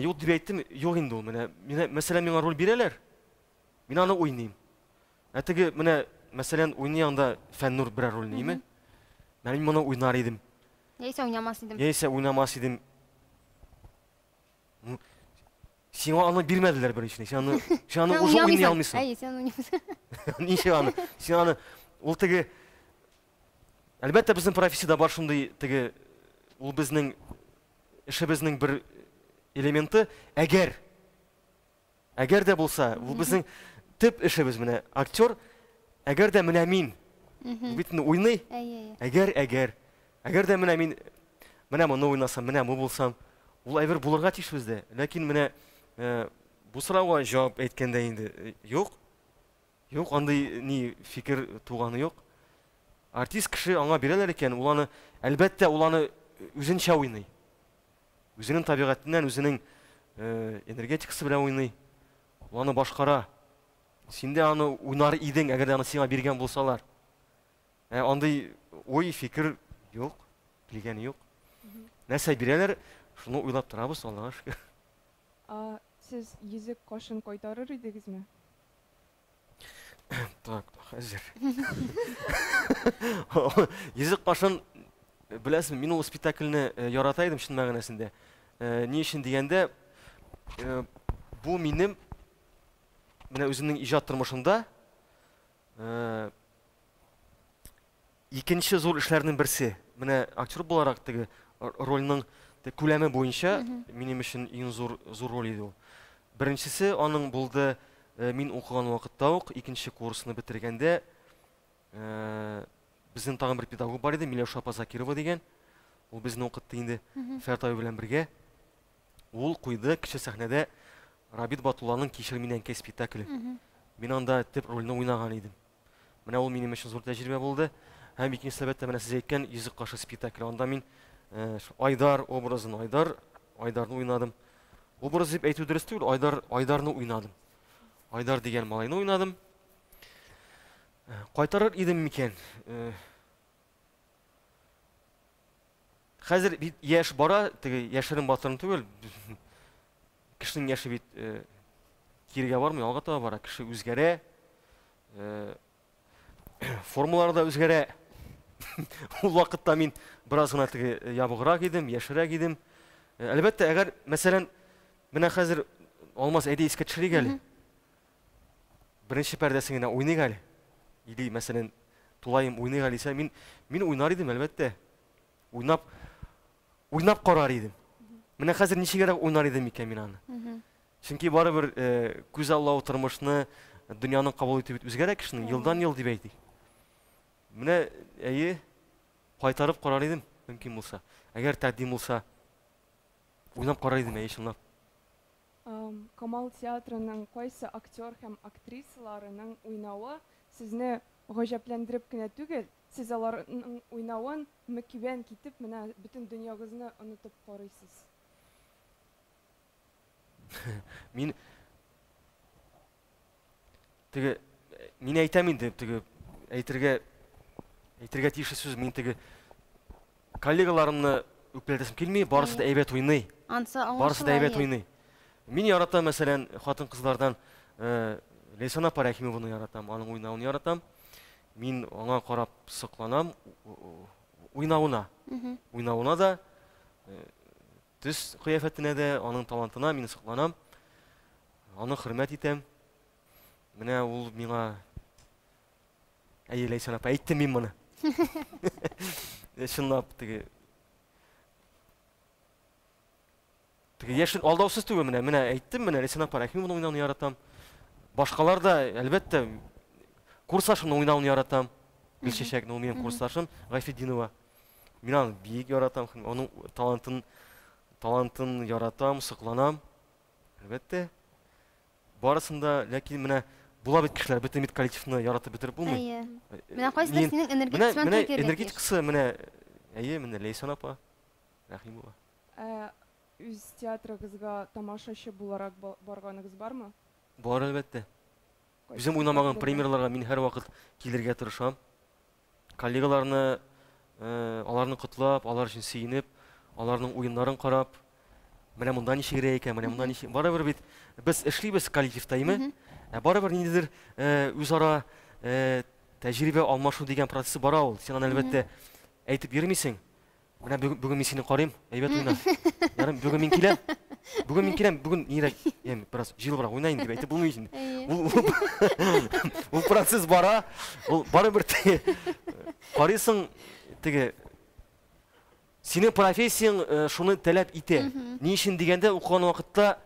юк дип әйттем, юк инде ул. Менә мәсәлән миңа роль бирәләр, мин аны уйныйм. Ә теге менә мәсәлән уйный анда Фәннур берәр рольне, мин моны уйнар идем. Яисә уйнамас идем. Яисә уйнамас идем. Сиңа аны бирмәделәр беренче. Син аны уже уйный алмыйсың. Сен уйнамыйсың. Ничек аны? Син аны ул теге әлбәттә безнең профессиядә бар шундый теге ул безнең эшебезнең бер элементы. Әгәр дә булса, ул безнең төп эшебез менә актер. Әгәр дә менә мин бит уйный. Әгәр дә менә мин моны уйнасам, менә бу булсам, ул әйбер булырга тиеш бездә. Ләкин менә бу сорауга җавап әйткәндә инде юк. Юк, андый ни фикер туганы юк. Артист кеше аңа бирәләр икән, ул аны әлбәттә ул аны үзенчә уйный. Үзенең табигатеннән, үзенең энергетикасы белән уйный. Ул аны башкара. Син дә аны уйнар идең, әгәр дә аны сиңа биргән булсалар. Андый ой, фикер юк, килгәне юк. Нәрсә бирәләр, шуны уйлап торабыз, Аллага шөкер. Сез йөзек кашын кайтарыр идегезме? Так, хәзер. Йөзек кашын, беләсең, мин ул спектакльне ярата идем чын мәгънәсендә. Ни өчен дигәндә, бу минем менә үземнең иҗат тормышымда икенче зур эшләрнең берсе. Менә актер буларак теге рольнең күләме буенча минем өчен иң зур роль иде ул. Беренчесе аның булды мин укыган вакытта ук, икенче курсны бетергәндә безнең тагын бер педагог бар иде, Миләүшә Закирова дигән. Ул безне укытты инде Фәртай белән бергә. Ул куйды кече сәхнәдә Рабит Батулланың Кичер миннән кай спектакле. Мин анда төп рольне уйнаган идем. Менә ул минем өчен зур тәҗрибә булды. Һәм икенче сәбәттә менә сез әйткән Йөзек кашы спектакле. Анда мин Айдар образын, Айдарны уйнадым. Образ дип әйтү дөрес түгел, Айдарны уйнадым. Айдар дигән малайны уйнадым. Кайтарыр идем микән? Хәзер бит яшь бара, теге яшерен батырын түгел. Кешенең яше бит кирегә бармый, алга таба бара. Кеше үзгәрә, формалары да үзгәрә. Ул вакытта мин бераз гына теге ябыграк идем, яшерәк идем. Әлбәттә, әгәр мәсәлән, менә хәзер Алмаз әйдә искә төшерик әле. Беренче пәрдәсен генә уйныйк әле. Или мәсәлән, тулайым уйныйк әле дисә, мин уйнар идем, әлбәттә. Уйнап карар идем. Менә хәзер ничегрәк уйнар идем икән мин аны. Чөнки барыбер күз аллау тормышны, дөньяны кабул итеп үзгәрә кешенең елдан-ел дип әйтик. Менә кайтарып карар идем, мөмкин булса. Әгәр тәкъдим булса, уйнап карар идем, чынлап. Камал театрының кайсы актер һәм актрисаларының уйнавы сезне гаҗәпләндереп кенә түгел, сез аларның уйнавын мөкибән китеп, менә бөтен дөньягызны онытып карыйсыз. Мин әйтәм инде, әйтергә тиешле сүз, мин коллегаларымны үпкәләтәсем килми, барысы да әйбәт уйный. Ансы Барысы да әйбәт аңлашыла. уйный. Мин яратам, мәсәлән, хатын-кызлардан Лейсан апа Рәхимованы яратам, аның уйнавын яратам. Мин аңа карап сокланам, уйнавына. Уйнавына да, төс кыяфәтенә дә, аның талантына мин сокланам. Аны хөрмәт итәм. Менә ул миңа Лейсан апа әйтте мин моны. Чынлап теге яшен алдаусыз түгел менә әйттем, менә Лейсан апа Рәхимованы уйнауны яратам. Башкалар да, әлбәттә, курсашымны уйнауны яратам. Гөлчәчәкне, ул минем курсашым Гайфетдинова. Мин аны бик яратам, аның талантын яратам, сокланам. Әлбәттә, барысында, ләкин менә була бит кешеләр, бөтен бит коллективны яратып бетереп булмый. Менә кайсылар синең энергетикасың Менә энергетикасы, менә менә Лейсан апа Рәхимова. Үз театрыгызга тамашачы буларак барганыгыз бармы? Бар, әлбәттә. Үзем уйнамаган премьерларга мин һәр вакыт килергә тырышам. Коллегаларны, аларны котлап, алар өчен сөенеп, аларның уеннарын карап, менә монда ничегрәк икән, менә монда ничек. Барыбер бит без эшлибез коллективта, име? Барыбер ниндидер үзара тәҗрибә алмашу дигән процесс бара ул. Син аны әлбәттә әйтеп йөрмисең. Менә бүген мин сине карыйм, әйбәт уйна. Ярым бүген мин киләм. Бүген нирәк, бераз җылбырак уйнайын дип әйтеп булмый инде. Ул процесс бара. Ул барыбер карыйсың, теге синең профессияң шуны таләп итә. Ни өчен дигәндә, укыган вакытта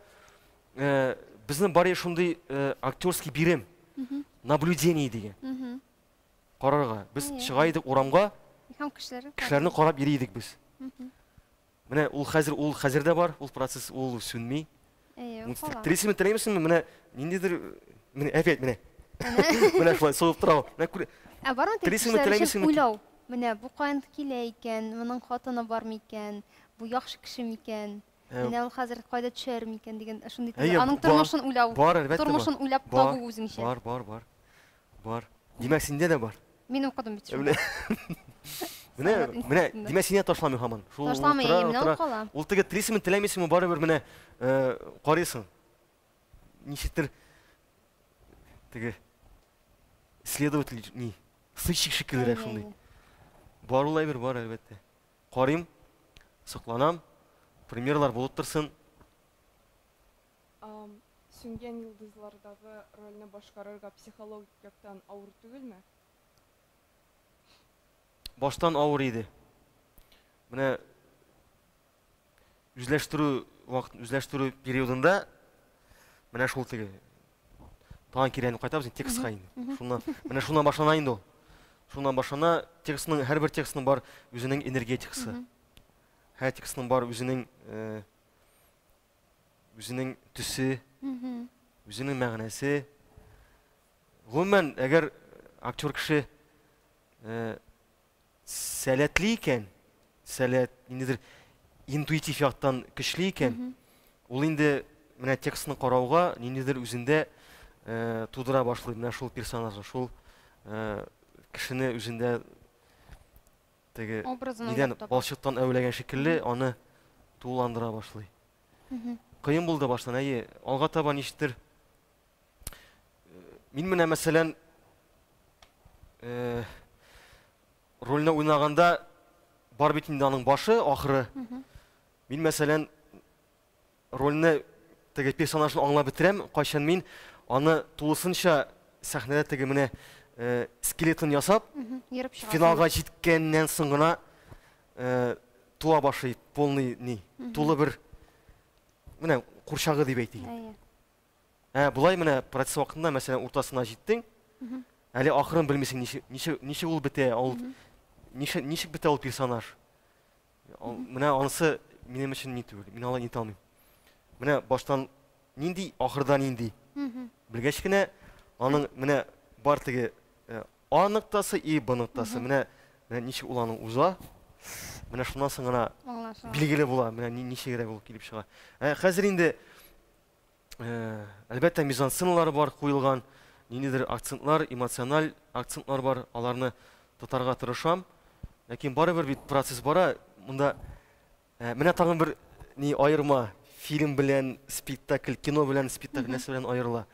безнең бар шундый актерский бирем, наблюдение дигән. Карарга. Без чыга идек урамга, кешеләрне карап йөри идек без. Менә ул хәзердә бар, ул процесс ул сүнми. Тресимен теләмисеңме? Менә ниндидер, менә әфәт менә. Менә шулай соғып тора. Бармы теләмисеңме? Уйлау. Менә бу каян килә икән, моның хатыны бармы икән, бу яхшы кеше микән? Менә ул хәзер кайда төшәр микән дигән шундый аның тормышын уйлау. Тормышын уйлап табу үзеңчә. Бар. Димәк синдә дә бар. Мин укыдым бит шуны. Менә димәк сине ташламый һаман. Ташламый, менә кала. Ул теге тресимен теләмисеңме, барыбер менә карыйсың. Ничектер теге исследователь ни, сыйчик шикеллерәк шундый. Бар ул әйбер, бар әлбәттә. Карыйм, сокланам, премьерлар булып торсын. Сүнгән йолдызлардагы рольне башкарырга психологик яктан авыр түгелме? Баштан авыр иде. Менә үзләштерү периодында менә шул теге тагын кирәне кайтабыз, текстка инде. Шуннан башлана инде ул. Шуннан башлана, текстның һәрбер текстның бар үзенең энергетикасы. Һәр текстның бар үзенең төсе, үзенең мәгънәсе. Гомумән, әгәр актер кеше сәләтле икән, ниндидер интуитив яктан көчле икән, ул инде менә текстны карауга ниндидер үзендә тудыра башлый, менә шул персонажны, шул кешене үзендә теге нидән балчыктан әүләгән шикелле аны туландыра башлый. Кыен булды баштан, алга таба ничектер. Мин менә мәсәлән рольне уйнаганда бар бит инде аның башы, ахыры. Мин мәсәлән рольне теге персонажны аңлап бетерәм, кайчан мин аны тулысынча сәхнәдә теге менә скелетын ясап, финалга җиткәннән соң гына туа башлый, полный тулы бер менә курчагы дип әйтик. Булай менә процесс вакытында мәсәлән уртасына җиттең, әле ахырын белмисең ничек ул бетә, ничек бетә ул персонаж. Менә анысы минем өчен ни түгел, мин аны әйтә алмыйм. Менә баштан нинди, ахырда нинди. Белгәч кенә аның менә бар теге А ноктасы и Б ноктасы. Менә ничек ул аның уза. Менә шуннан соң гына билгеле була, менә ничегрәк ул килеп чыга. Хәзер инде әлбәттә мизансценалары бар куелган, ниндидер акцентлар, эмоциональ акцентлар бар, аларны тотарга тырышам. Ләкин барыбер бит процесс бара, монда Менә тагын бер ни айырма фильм белән спектакль, кино белән спектакль нәрсә белән аерыла.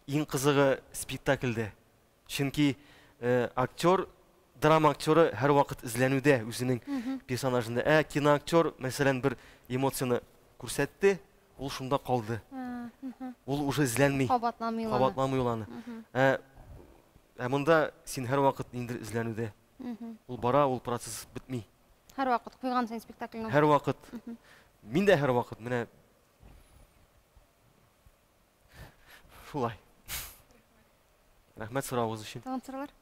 Иң кызыгы спектакльдә. Чөнки актер, драма актеры һәр вакыт эзләнүдә үзенең персонажында. Киноактер, мәсәлән, бер эмоцияны күрсәтте, ул шунда калды. Ул уже эзләнми. Кабатламый ул аны. Монда син һәр вакыт ниндер эзләнүдә. Ул бара, ул процесс бетми. Һәр вакыт куйган син спектакльне. Һәр вакыт. Мин дә һәр вакыт менә шулай. Рәхмәт сорауыгыз өчен. Тагын сораулар?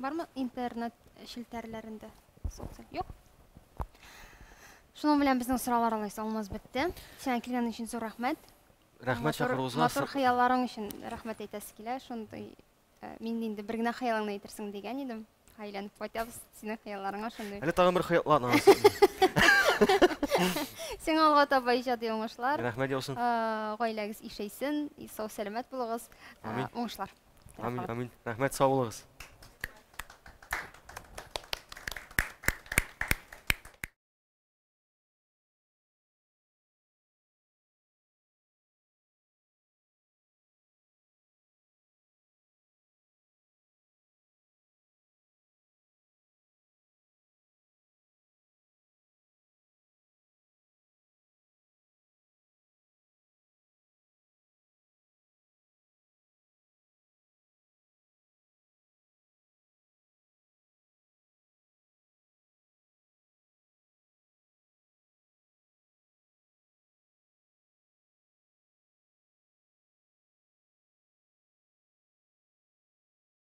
Бармы интернет шелтәрләрендә? Юк. Шуның белән безнең сораулар алмаз бетте. Сиңа килгән өчен зур рәхмәт. Рәхмәт чакыруыгызга. Матур хыялларың өчен рәхмәт әйтәсе килә. Шундый мин инде бер генә хыялыңны әйтерсең дигән идем. Хәйләнеп кайтабыз синең хыялларыңа шундый. Әле тагын бер хыялларны. Сиңа алга таба иҗади уңышлар. Рәхмәт яусын. Гаиләгез ишәйсен, сау сәламәт булыгыз. Уңышлар. Амин, амин. Рәхмәт, сау булыгыз.